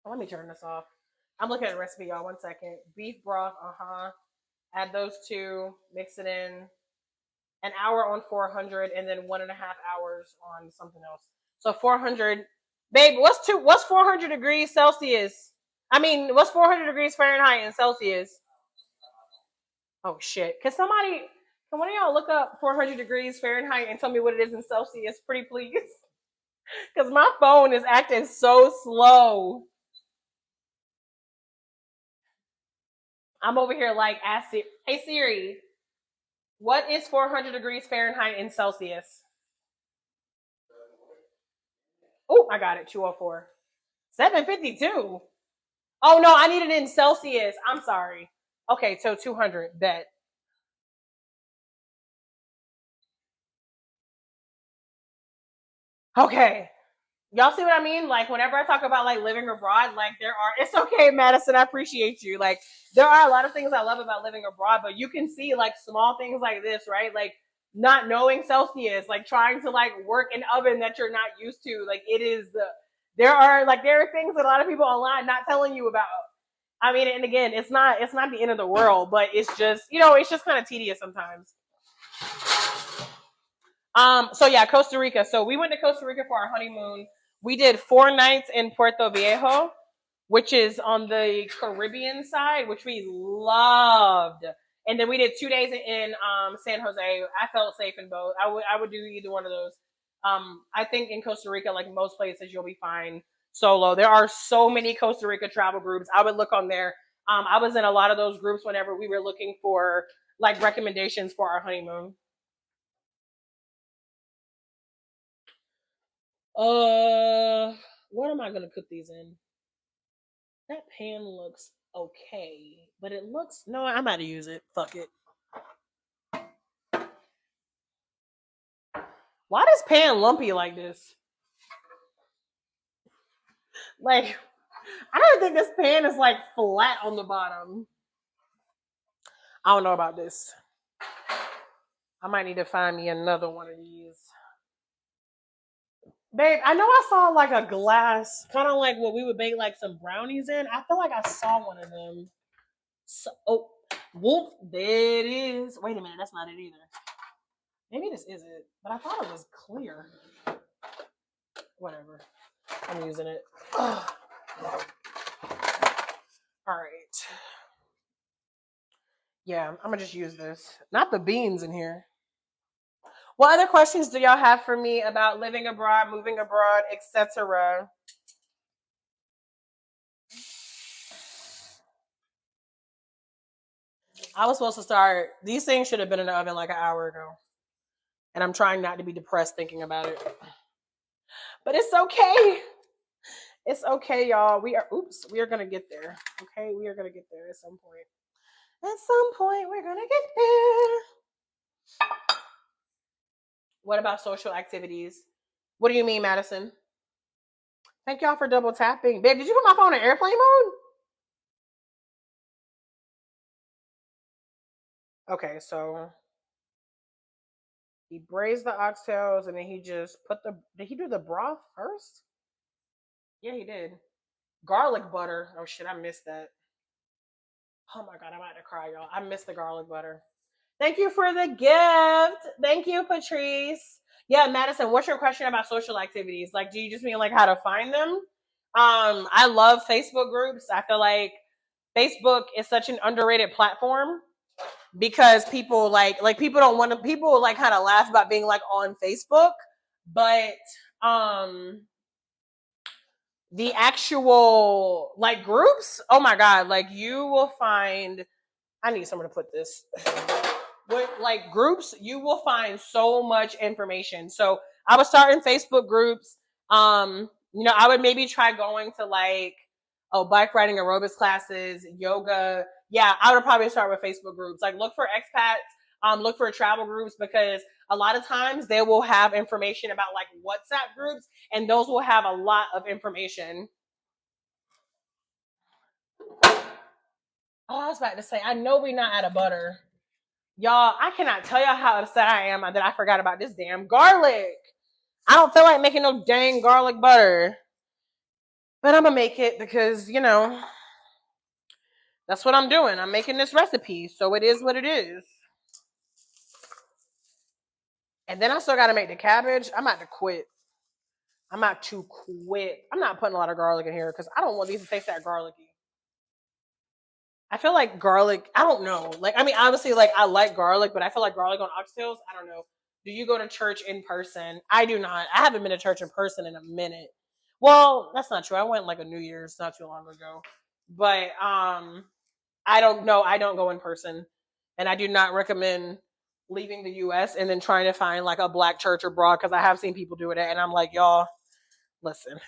Oh, let me turn this off. I'm looking at the recipe, y'all. 1 second. Beef broth, Add those two, mix it in. An hour on 400, and then 1.5 hours on something else. So 400, babe. What's 400 degrees Celsius? I mean, what's 400 degrees Fahrenheit in Celsius? Oh shit! Can one of y'all look up 400 degrees Fahrenheit and tell me what it is in Celsius, pretty please? Because my phone is acting so slow. I'm over here like, hey Siri, what is 400 degrees Fahrenheit in Celsius? Oh, I got it. 204. 752. Oh no, I need it in Celsius. I'm sorry. Okay, so 200. Bet. Okay. Y'all see what I mean? Like whenever I talk about like living abroad, like it's okay, Madison, I appreciate you. Like there are a lot of things I love about living abroad, but you can see like small things like this, right? Like not knowing Celsius, like trying to like work an oven that you're not used to. Like there are things that a lot of people online not telling you about. I mean, and again, it's not the end of the world, but it's just, it's just kind of tedious sometimes. So yeah, Costa Rica. So we went to Costa Rica for our honeymoon. We did 4 nights in Puerto Viejo, which is on the Caribbean side, which we loved. And then we did 2 days in San Jose. I felt safe in both. I would do either one of those. I think in Costa Rica, like most places, you'll be fine solo. There are so many Costa Rica travel groups. I would look on there. I was in a lot of those groups whenever we were looking for like recommendations for our honeymoon. What am I gonna cook these in? That pan looks okay, but it looks no. I'm about to use it. Fuck it. Why does pan lumpy like this? Like, I don't think this pan is like flat on the bottom. I don't know about this. I might need to find me another one of these. Babe, I know I saw like a glass, kind of like what we would bake like some brownies in. I feel like I saw one of them. So, oh, whoop, there it is. Wait a minute, that's not it either. Maybe this is it, but I thought it was clear. Whatever. I'm using it. Ugh. All right. Yeah, I'm gonna just use this. Not the beans in here. What other questions do y'all have for me about living abroad, moving abroad, etc.? I was supposed to start. These things should have been in the oven like an hour ago, and I'm trying not to be depressed thinking about it. But it's okay. It's okay, y'all. We are gonna get there. Okay, we are gonna get there at some point. At some point, we're gonna get there. What about social activities? What do you mean, Madison? Thank y'all for double tapping. Babe, did you put my phone in airplane mode? Okay, so he braised the oxtails and then he just did he do the broth first? Yeah, he did. Garlic butter. Oh shit, I missed that. Oh my god, I'm about to cry, y'all. I missed the garlic butter. Thank you for the gift. Thank you, Patrice. Yeah, Madison, what's your question about social activities? Like, do you just mean like how to find them? I love Facebook groups. I feel like Facebook is such an underrated platform because people like people don't want to people like kind of laugh about being like on Facebook, but the actual like groups, oh my god, like you will find I need someone to put this. With like groups, you will find so much information. So I was starting Facebook groups. I would maybe try going to like bike riding, aerobics classes, yoga. Yeah, I would probably start with Facebook groups. Like look for expats, look for travel groups because a lot of times they will have information about like WhatsApp groups, and those will have a lot of information. Oh, I was about to say, I know we're not out of butter. Y'all, I cannot tell y'all how upset I am that I forgot about this damn garlic. I don't feel like making no dang garlic butter. But I'm going to make it because, That's what I'm doing. I'm making this recipe, so it is what it is. And then I still got to make the cabbage. I'm about to quit. I'm about to quit. I'm not putting a lot of garlic in here because I don't want these to taste that garlicky. I feel like garlic. I don't know. Like, I mean, obviously, like I like garlic, but I feel like garlic on oxtails. I don't know. Do you go to church in person? I do not. I haven't been to church in person in a minute. Well, that's not true. I went like a New Year's not too long ago, but I don't know. I don't go in person, and I do not recommend leaving the U.S. and then trying to find like a black church abroad because I have seen people do it, and I'm like, y'all, listen.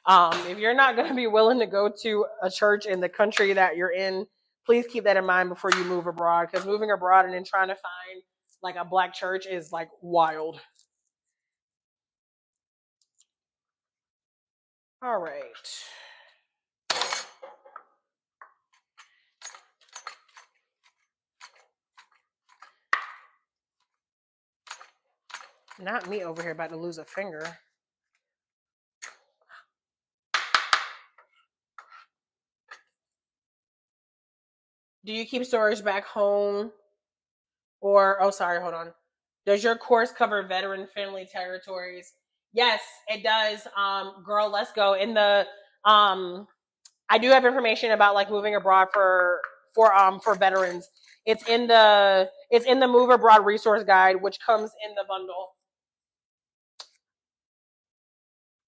If you're not going to be willing to go to a church in the country that you're in, please keep that in mind before you move abroad. Because moving abroad and then trying to find like a black church is like wild. All right. Not me over here about to lose a finger. Do you keep storage back home? Or, oh, sorry, hold on. Does your course cover veteran friendly territories? Yes, it does. Girl, let's go. In the I do have information about like moving abroad for veterans. It's in the Move Abroad resource guide, which comes in the bundle.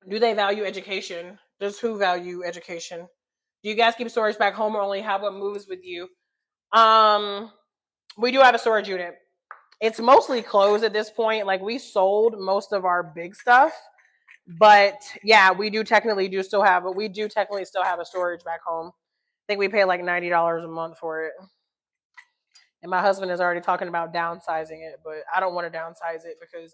Do they value education? Does who value education? Do you guys keep storage back home or only have what moves with you? Um, we do have a storage unit. It's mostly closed at this point. Like we sold most of our big stuff, but yeah, we do technically still have a storage back home. I think we pay like $90 a month for it. And my husband is already talking about downsizing it, but I don't want to downsize it because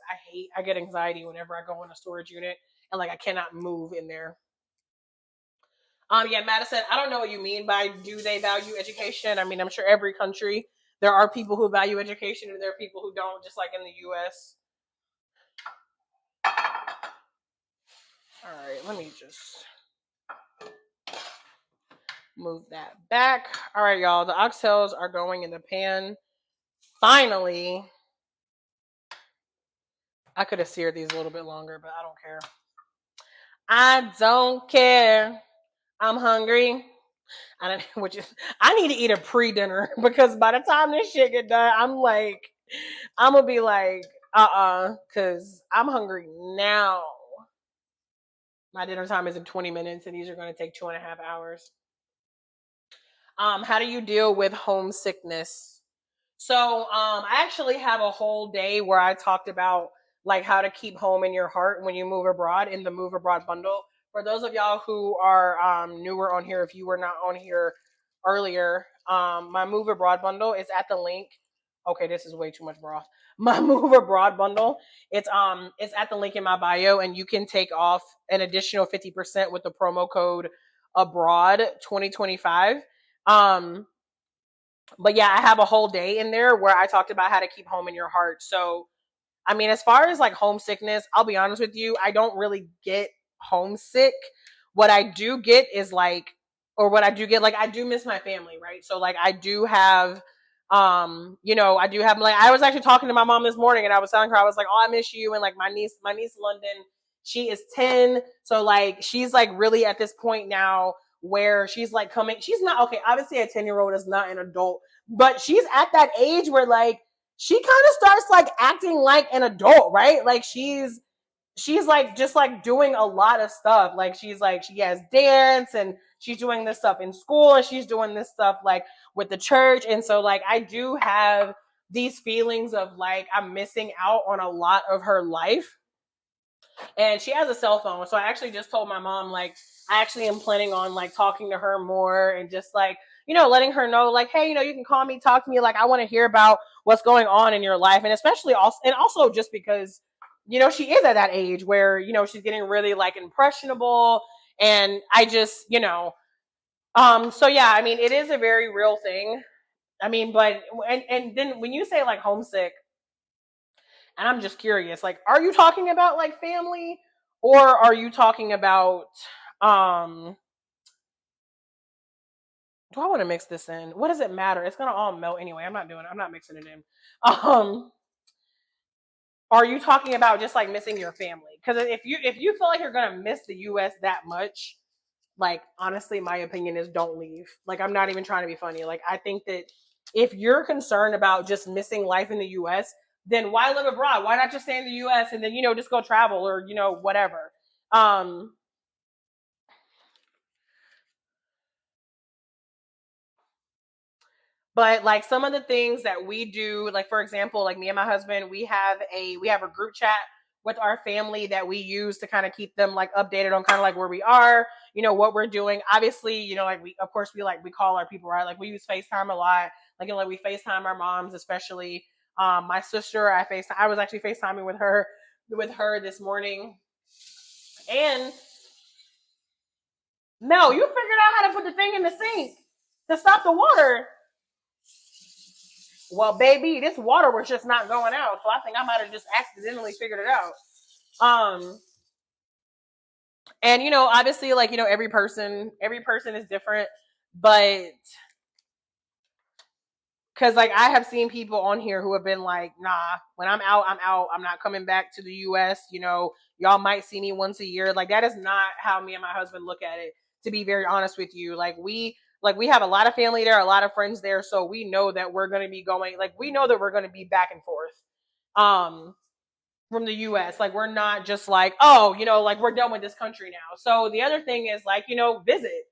I get anxiety whenever I go in a storage unit and like I cannot move in there. Yeah, Madison, I don't know what you mean by do they value education? I mean, I'm sure every country there are people who value education and there are people who don't, just like in the US. All right, let me just move that back. All right, y'all, the oxtails are going in the pan. Finally, I could have seared these a little bit longer, but I don't care. I don't care. I'm hungry. I don't, which is I need to eat a pre-dinner because by the time this shit get done, I'm gonna be like, because I'm hungry now. My dinner time is in 20 minutes, and these are gonna take 2.5 hours. How do you deal with homesickness? So, I actually have a whole day where I talked about like how to keep home in your heart when you move abroad in the Move Abroad bundle. For those of y'all who are newer on here, if you were not on here earlier, my Move Abroad bundle is at the link. Okay, this is way too much broth. My Move Abroad bundle, it's at the link in my bio, and you can take off an additional 50% with the promo code abroad 2025. Um, but yeah, I have a whole day in there where I talked about how to keep home in your heart. So, I mean, as far as like homesickness, I'll be honest with you, I don't really get homesick. What I do get is like, or what I do get, like, I do miss my family, right? So, like, I do have, I do have, like, I was actually talking to my mom this morning and I was telling her, I was like, oh, I miss you. And like, my niece London, she is 10. So, like, she's like really at this point now where she's like coming, she's not, okay, obviously a 10-year-old is not an adult, but she's at that age where like, she kind of starts like acting like an adult, right? Like she's like just like doing a lot of stuff. Like she's like she has dance and she's doing this stuff in school and she's doing this stuff like with the church. And so like I do have these feelings of like I'm missing out on a lot of her life. And she has a cell phone. So I actually just told my mom, like, I actually am planning on like talking to her more and just like, letting her know, like, hey, you can call me, talk to me. Like, I want to hear about what's going on in your life. And especially also just because, she is at that age where, she's getting really like impressionable. And I just, so yeah, I mean, it is a very real thing. I mean, but, and then when you say like homesick, and I'm just curious, like, are you talking about like family or are you talking about um Do I want to mix this in? What does it matter? It's gonna all melt anyway. I'm not doing it. I'm not mixing it in. Um, are you talking about just like missing your family? Because if you feel like you're gonna miss the U.S. that much, like honestly, my opinion is don't leave. Like I'm not even trying to be funny. Like I think that if you're concerned about just missing life in the U.S., then why live abroad? Why not just stay in the U.S. and then just go travel or whatever. Um, But like some of the things that we do, like for example, like me and my husband, we have a group chat with our family that we use to kind of keep them like updated on kind of like where we are, what we're doing. Obviously, like we of course we call our people, right? Like we use FaceTime a lot. Like like we FaceTime our moms, especially. My sister, I was actually FaceTiming with her this morning. And Mel, you figured out how to put the thing in the sink to stop the water. Well, baby, this water was just not going out, so I think I might have just accidentally figured it out. Um, and obviously, like every person is different, but because like I have seen people on here who have been like, nah, when I'm out, I'm out. I'm not coming back to the U.S. Y'all might see me once a year. Like that is not how me and my husband look at it. To be very honest with you, like we have a lot of family there, a lot of friends there, so we know that we're going to be going. Like we know that we're going to be back and forth. Um, from the US. Like we're not just like, oh, like we're done with this country now. So the other thing is like, visit,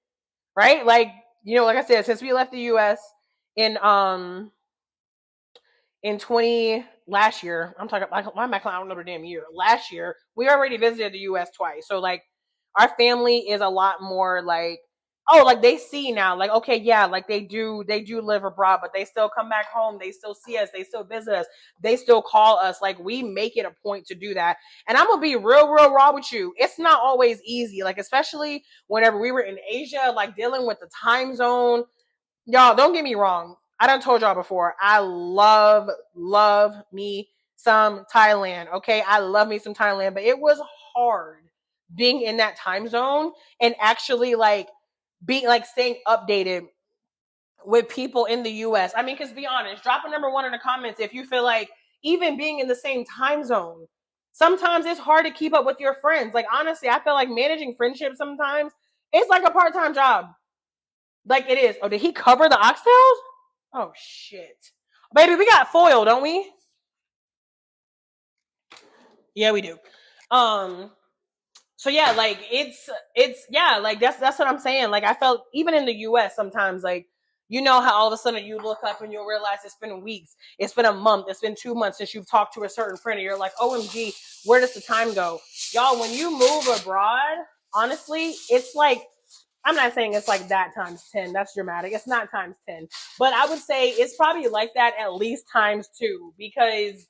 right? Like, like I said, since we left the US in in 20 last year, I'm talking like why am I don't know the damn year. Last year, we already visited the US twice. So like our family is a lot more like, oh, like they see now, like, okay, yeah, like they do live abroad, but they still come back home, they still see us, they still visit us, they still call us. Like we make it a point to do that. And I'm gonna be real raw with you. It's not always easy, like especially whenever we were in Asia, like dealing with the time zone. Y'all, don't get me wrong. I done told y'all before. I love me some Thailand. Okay, I love me some Thailand, but it was hard being in that time zone and actually like being like staying updated with people in the US. I mean, because be honest, drop a number one in the comments if you feel like even being in the same time zone, sometimes it's hard to keep up with your friends. Like honestly, I feel like managing friendships sometimes it's like a part-time job. Like it is. Oh, did he cover the oxtails? Oh shit. Baby, we got foil, don't we? Yeah, we do. Um, so yeah, like it's yeah, like that's what I'm saying. Like I felt even in the US sometimes like how all of a sudden you look up and you'll realize it's been weeks, it's been a month, it's been 2 months since you've talked to a certain friend and you're like, OMG, where does the time go? Y'all, when you move abroad, honestly, it's like I'm not saying it's like that times 10. That's dramatic. It's not times 10. But I would say it's probably like that at least times 2 because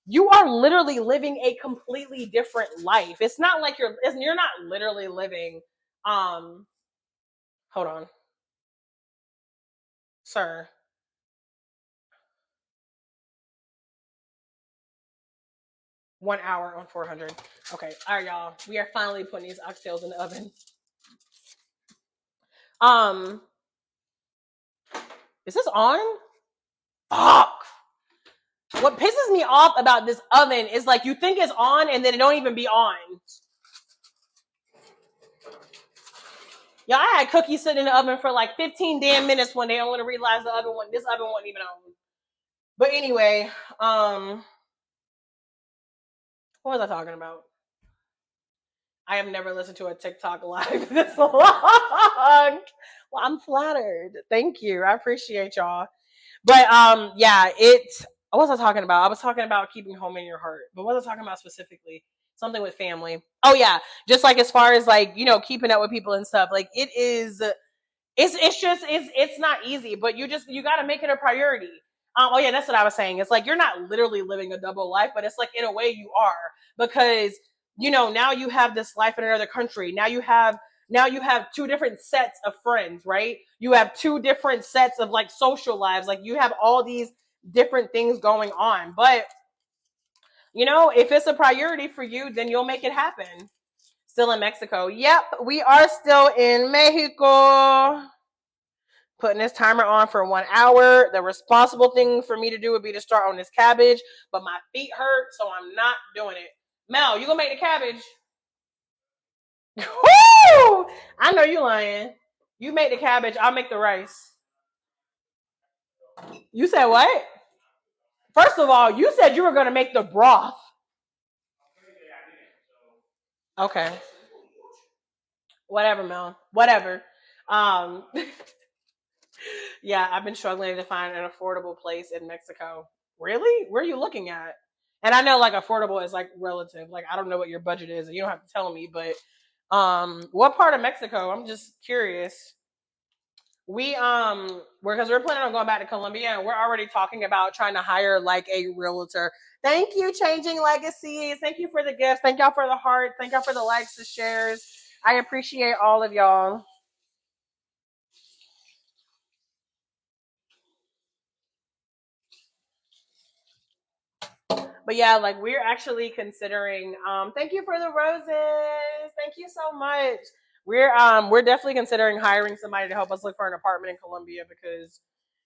you are literally living a completely different life. It's not like you're not literally living um hold on, sir. 1 hour on 400. Okay. All right, y'all. We are finally putting these oxtails in the oven. Um is this on? Fuck. What pisses me off about this oven is like you think it's on and then it don't even be on. Y'all, I had cookies sitting in the oven for like 15 damn minutes one day. I want to realize this oven wasn't even on. But anyway, what was I talking about? I have never listened to a TikTok live this long. Well, I'm flattered. Thank you. I appreciate y'all. But yeah, what was I talking about? I was talking about keeping home in your heart. But what was I talking about specifically? Something with family. Oh yeah, just like as far as like keeping up with people and stuff. Like it is. It's not easy, but you got to make it a priority. Oh yeah, that's what I was saying. It's like you're not literally living a double life, but it's like in a way you are because now you have this life in another country. Now you have two different sets of friends, right? You have two different sets of like social lives. Like you have all these different things going on. But if it's a priority for you, then you'll make it happen. Still in Mexico. Yep, we are still in Mexico. putting this timer on for 1 hour. The responsible thing for me to do would be to start on this cabbage, but my feet hurt, so I'm not doing it. Mel, you gonna make the cabbage? Woo! I know you lying. You make the cabbage, I'll make the rice. You said what? First of all, you said you were gonna make the broth. Okay. Whatever, Mel. Whatever. Um, yeah, I've been struggling to find an affordable place in Mexico. Really? Where are you looking at? And I know like affordable is like relative. Like I don't know what your budget is, and you don't have to tell me. But what part of Mexico? I'm just curious. We're planning on going back to Colombia, and we're already talking about trying to hire like a realtor. Thank you, Changing Legacies. Thank you for the gifts. Thank y'all for the heart. Thank y'all for the likes, the shares. I appreciate all of y'all. But yeah, like we're actually considering thank you for the roses. Thank you so much. We're definitely considering hiring somebody to help us look for an apartment in Colombia because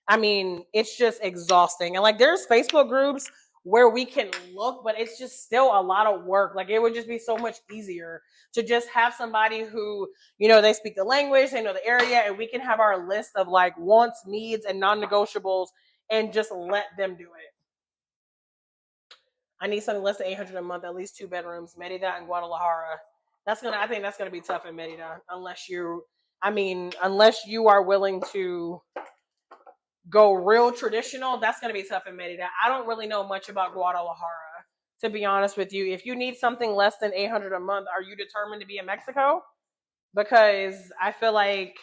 I mean, it's just exhausting. And like there's Facebook groups where we can look, but it's just still a lot of work. Like it would just be so much easier to just have somebody who, they speak the language, they know the area, and we can have our list of like wants, needs, and non-negotiables and just let them do it. I need something less than 800 a month, at least 2 bedrooms, Merida and Guadalajara. I think that's gonna be tough in Merida unless you are willing to go real traditional, that's gonna be tough in Merida. I don't really know much about Guadalajara, to be honest with you. If you need something less than 800 a month, are you determined to be in Mexico? Because I feel like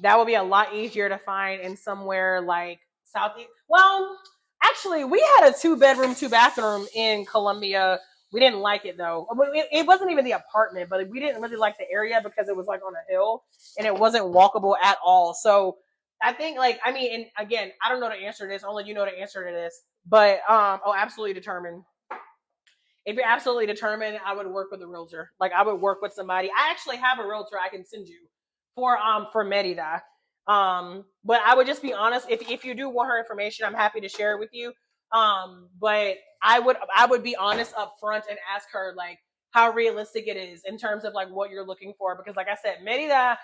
that would be a lot easier to find in somewhere like Southeast. Well, actually, we had a 2 bedroom, 2 bathroom in Colombia. We didn't like it though. It wasn't even the apartment, but we didn't really like the area because it was like on a hill and it wasn't walkable at all. So I think and again, I don't know the answer to this. Only you know the answer to this. But absolutely determined. If you're absolutely determined, I would work with a realtor. Like I would work with somebody. I actually have a realtor I can send you for Merida. But I would just be honest. If you do want her information, I'm happy to share it with you. But I would be honest up front and ask her like how realistic it is in terms of like what you're looking for. Because like I said, Merida,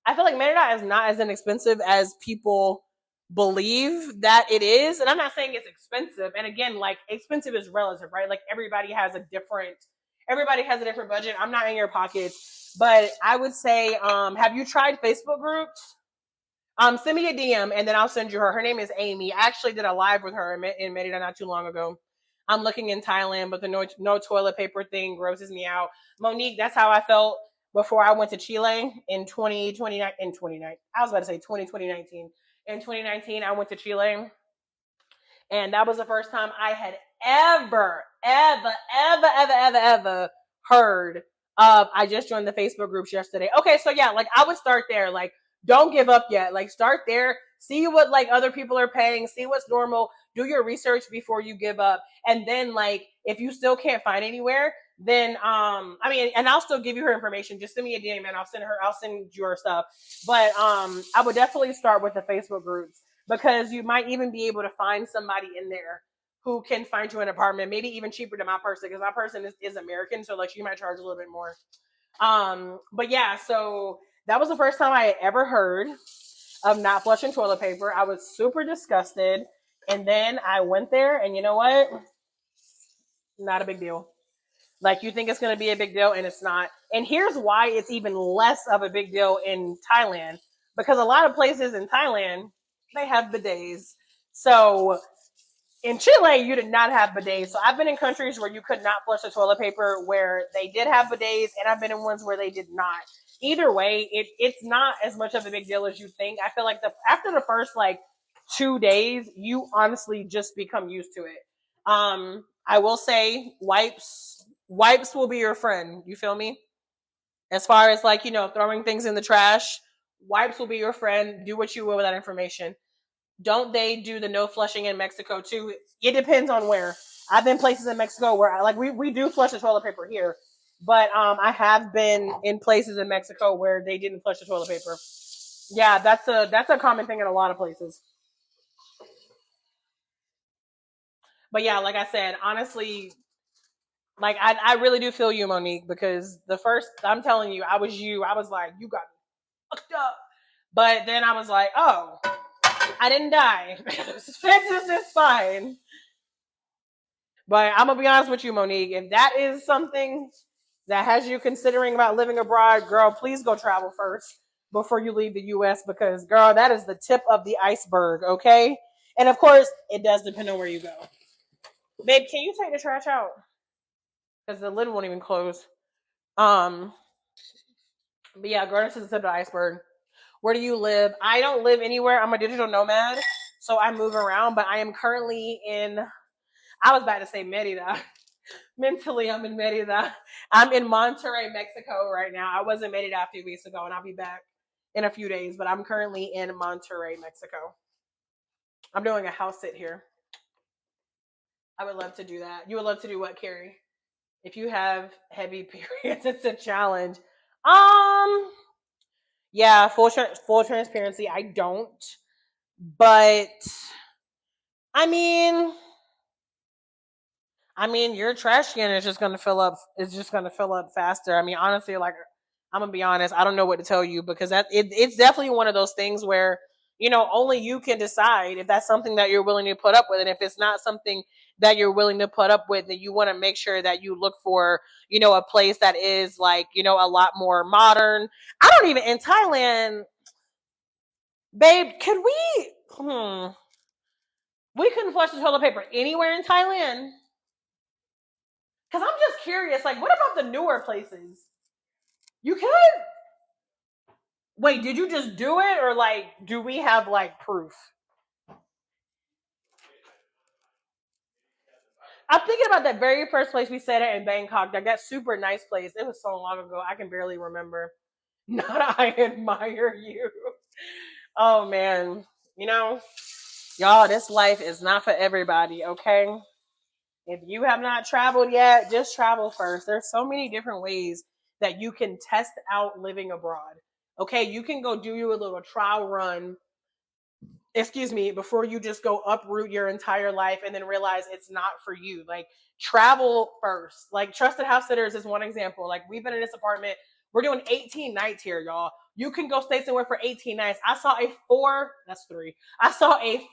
I feel like Merida is not as inexpensive as people believe that it is. And I'm not saying it's expensive. And again, like expensive is relative, right? Like everybody has a different budget. I'm not in your pockets, but I would say, have you tried Facebook groups? Send me a DM and then I'll send you her. Her name is Amy. I actually did a live with her in Merida not too long ago. I'm looking in Thailand, but the no toilet paper thing grosses me out. Monique, that's how I felt before I went to Chile in 2020 in 29. I was about to say 2019. In 2019, I went to Chile, and that was the first time I had ever heard of. I just joined the Facebook groups yesterday. Okay, so yeah, like I would start there. Like, don't give up yet. Like, start there. See what like other people are paying. See what's normal. Do your research before you give up. And then like, if you still can't find anywhere, then and I'll still give you her information. Just send me a DM and I'll send you her stuff. But I would definitely start with the Facebook groups because you might even be able to find somebody in there who can find you an apartment, maybe even cheaper than my person because my person is American, so like she might charge a little bit more. But yeah, so that was the first time I had ever heard of not flushing toilet paper. I was super disgusted, and then I went there, and you know what? Not a big deal. Like you think it's going to be a big deal, and it's not. And here's why it's even less of a big deal in Thailand, because a lot of places in Thailand they have bidets. So in Chile, you did not have bidets. So I've been in countries where you could not flush the toilet paper where they did have bidets, and I've been in ones where they did not. Either way, it's not as much of a big deal as you think. I feel like after the first like 2 days, you honestly just become used to it. I will say wipes will be your friend. You feel me? As far as like, throwing things in the trash, wipes will be your friend. Do what you will with that information. Don't they do the no flushing in Mexico too? It depends on where. I've been places in Mexico where we do flush the toilet paper here, but I have been in places in Mexico where they didn't flush the toilet paper. Yeah, that's a common thing in a lot of places. But yeah, like I said, honestly, like I really do feel you, Monique, because the first I'm telling you, I was you. I was like, you got me fucked up. But then I was like, oh, I didn't die. This is fine. But I'm gonna be honest with you, Monique. If that is something that has you considering about living abroad, girl, please go travel first before you leave the U.S. because, girl, that is the tip of the iceberg. Okay, and of course, it does depend on where you go. Babe, can you take the trash out? Because the lid won't even close. Um, but yeah, girl, this is the tip of the iceberg. Where do you live? I don't live anywhere. I'm a digital nomad, so I move around. But I am currently in. I was about to say Merida. Mentally, I'm in Merida. I'm in Monterrey, Mexico right now. I was in Merida a few weeks ago, and I'll be back in a few days. But I'm currently in Monterrey, Mexico. I'm doing a house sit here. I would love to do that. You would love to do what, Carrie? If you have heavy periods, it's a challenge. Um, yeah, full transparency. I don't, but I mean, your trash can is just gonna fill up. It's just gonna fill up faster. I mean, honestly, like I'm gonna be honest, I don't know what to tell you because it's definitely one of those things where only you can decide if that's something that you're willing to put up with, and if it's not something that you're willing to put up with, then you want to make sure that you look for a place that is like a lot more modern. I don't even in Thailand, babe. Could we? We couldn't flush the toilet paper anywhere in Thailand. Because I'm just curious, like, what about the newer places? You could? Wait, did you just do it? Or, like, do we have, like, proof? I'm thinking about that very first place we stayed at in Bangkok, that super nice place. It was so long ago, I can barely remember. Not I admire you. Oh, man. You know, y'all, this life is not for everybody, okay? If you have not traveled yet, just travel first. There's so many different ways that you can test out living abroad. Okay, you can go do you a little trial run, excuse me, before you just go uproot your entire life and then realize it's not for you. Like travel first. Like trusted house sitters is one example. Like we've been in this apartment, we're doing 18 nights here, y'all. You can go stay somewhere for 18 nights. I saw a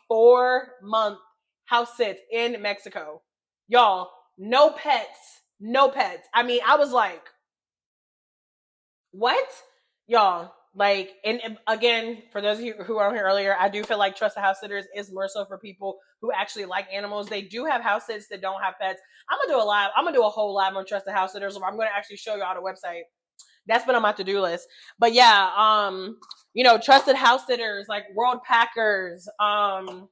4 month house sit in Mexico. Y'all, no pets. No pets. I mean, I was like, what? Y'all, like, and again, for those of you who were here earlier, I do feel like trusted house sitters is more so for people who actually like animals. They do have house sits that don't have pets. I'm gonna do a whole live on trusted house sitters. I'm gonna actually show y'all the website. That's been on my to-do list. But yeah, trusted house sitters like World Packers, I'm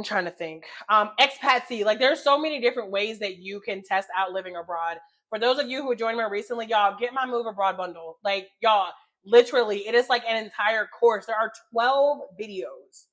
trying to think. Expatsy. Like there's so many different ways that you can test out living abroad. For those of you who joined me recently, y'all get my Move Abroad bundle. Like y'all, literally, it is like an entire course. There are 12 videos.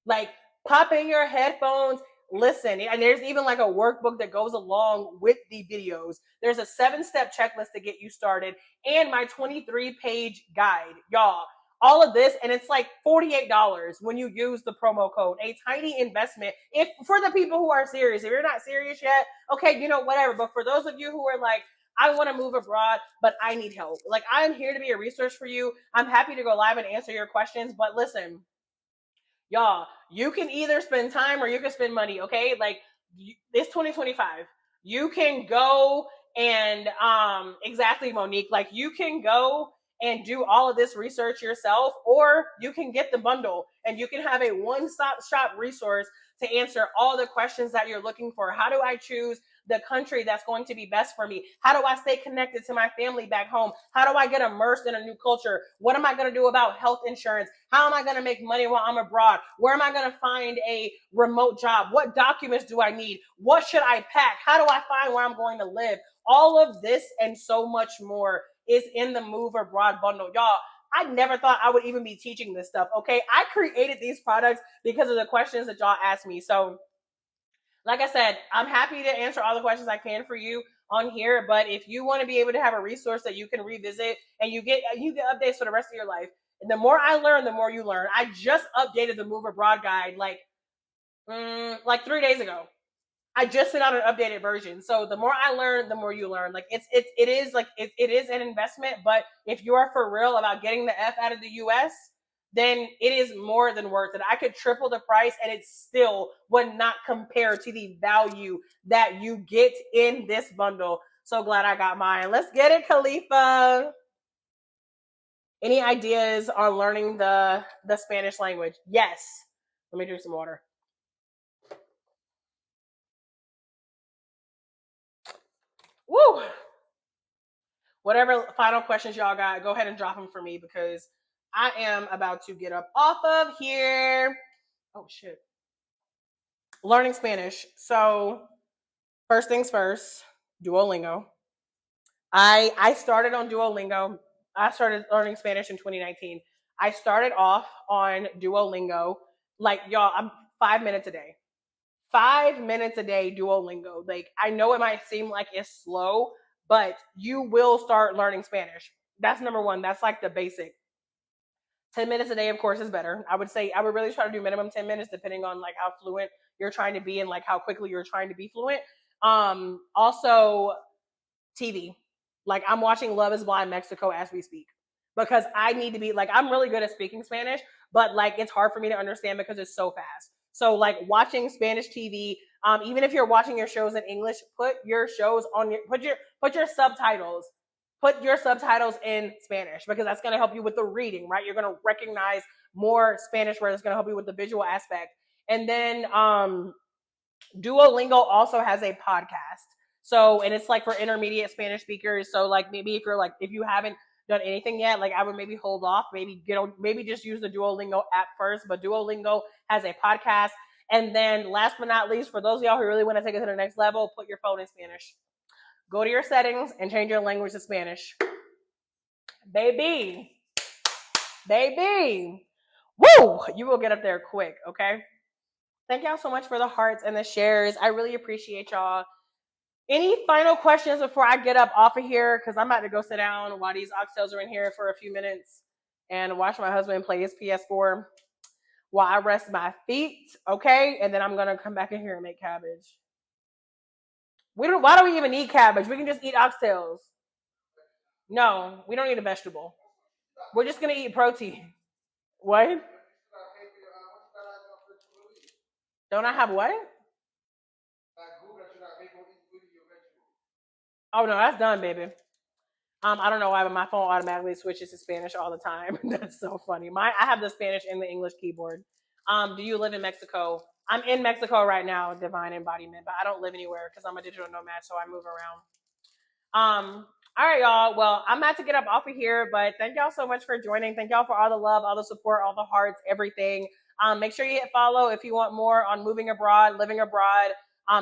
Like pop in your headphones, listen. And there's even like a workbook that goes along with the videos. There's a 7-step checklist to get you started and my 23-page guide. Y'all, all of this, and it's like $48 when you use the promo code. A tiny investment. If for the people who are serious, if you're not serious yet, okay, whatever. But for those of you who are like, I want to move abroad, but I need help. Like I'm here to be a resource for you. I'm happy to go live and answer your questions. But listen, y'all, you can either spend time or you can spend money. Okay, like it's 2025. You can go and exactly, Monique. Like you can go and do all of this research yourself, or you can get the bundle and you can have a one-stop shop resource to answer all the questions that you're looking for. How do I choose the country that's going to be best for me? How do I stay connected to my family back home? How do I get immersed in a new culture? What am I going to do about health insurance? How am I going to make money while I'm abroad? Where am I going to find a remote job? What documents do I need? What should I pack? How do I find where I'm going to live? All of this and so much more is in the Move Abroad bundle. Y'all, I never thought I would even be teaching this stuff, okay? I created these products because of the questions that y'all asked me. So like I said, I'm happy to answer all the questions I can for you on here. But if you want to be able to have a resource that you can revisit and you get updates for the rest of your life, The more I learn, the more you learn. I just updated the Move Abroad guide like 3 days ago. I just sent out an updated version. So the more I learn, the more you learn. Like it is an investment, but if you are for real about getting the F out of the US, then it is more than worth it. I could triple the price and it still would not compare to the value that you get in this bundle. So glad I got mine. Let's get it, Khalifa. Any ideas on learning the Spanish language? Yes. Let me drink some water. Woo! Whatever final questions y'all got, go ahead and drop them for me because I am about to get up off of here. Oh shit. Learning Spanish. So first things first, Duolingo. I started on Duolingo. I started learning Spanish in 2019. I started off on Duolingo. Like y'all, I'm 5 minutes a day. 5 minutes a day Duolingo. Like I know it might seem like it's slow, but you will start learning Spanish. That's number one. That's like the basic. 10 minutes a day, of course, is better. I would say I would really try to do minimum 10 minutes depending on like how fluent you're trying to be and like how quickly you're trying to be fluent. Also TV. Like I'm watching Love is Blind Mexico as we speak because I need to be like I'm really good at speaking Spanish, but like it's hard for me to understand because it's so fast. So like watching Spanish TV, even if you're watching your shows in English, put your shows on your put your subtitles. Put your subtitles in Spanish because that's going to help you with the reading, right? You're going to recognize more Spanish words. It's going to help you with the visual aspect. And then Duolingo also has a podcast. So, and it's like for intermediate Spanish speakers. So, like maybe if you haven't done anything yet, like I would maybe hold off, maybe just use the Duolingo app first. But Duolingo has a podcast. And then last but not least, for those of y'all who really want to take it to the next level, put your phone in Spanish. Go to your settings and change your language to Spanish. Baby. Baby. Woo! You will get up there quick, okay? Thank y'all so much for the hearts and the shares. I really appreciate y'all. Any final questions before I get up off of here? Because I'm about to go sit down while these oxtails are in here for a few minutes and watch my husband play his PS4 while I rest my feet, okay? And then I'm going to come back in here and make cabbage. Why do we even eat cabbage? We can just eat oxtails. No, we don't need a vegetable. We're just going to eat protein. What? Don't I have what? Oh no, that's done, baby. I don't know why, but my phone automatically switches to Spanish all the time. That's so funny. I have the Spanish and the English keyboard. Do you live in Mexico? I'm in Mexico right now, divine embodiment, but I don't live anywhere because I'm a digital nomad, so I move around. All right, y'all. Well, I'm about to get up off of here, but thank y'all so much for joining. Thank y'all for all the love, all the support, all the hearts, everything. Make sure you hit follow if you want more on moving abroad, living abroad,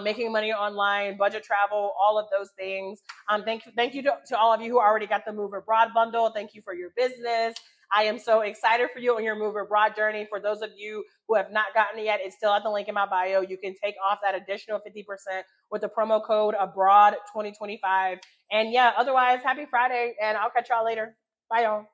making money online, budget travel, all of those things. Thank you to all of you who already got the Move Abroad bundle. Thank you for your business. I am so excited for you on your Move Abroad journey. For those of you who have not gotten it yet, it's still at the link in my bio. You can take off that additional 50% with the promo code ABROAD2025. And yeah, otherwise, happy Friday, and I'll catch y'all later. Bye, y'all.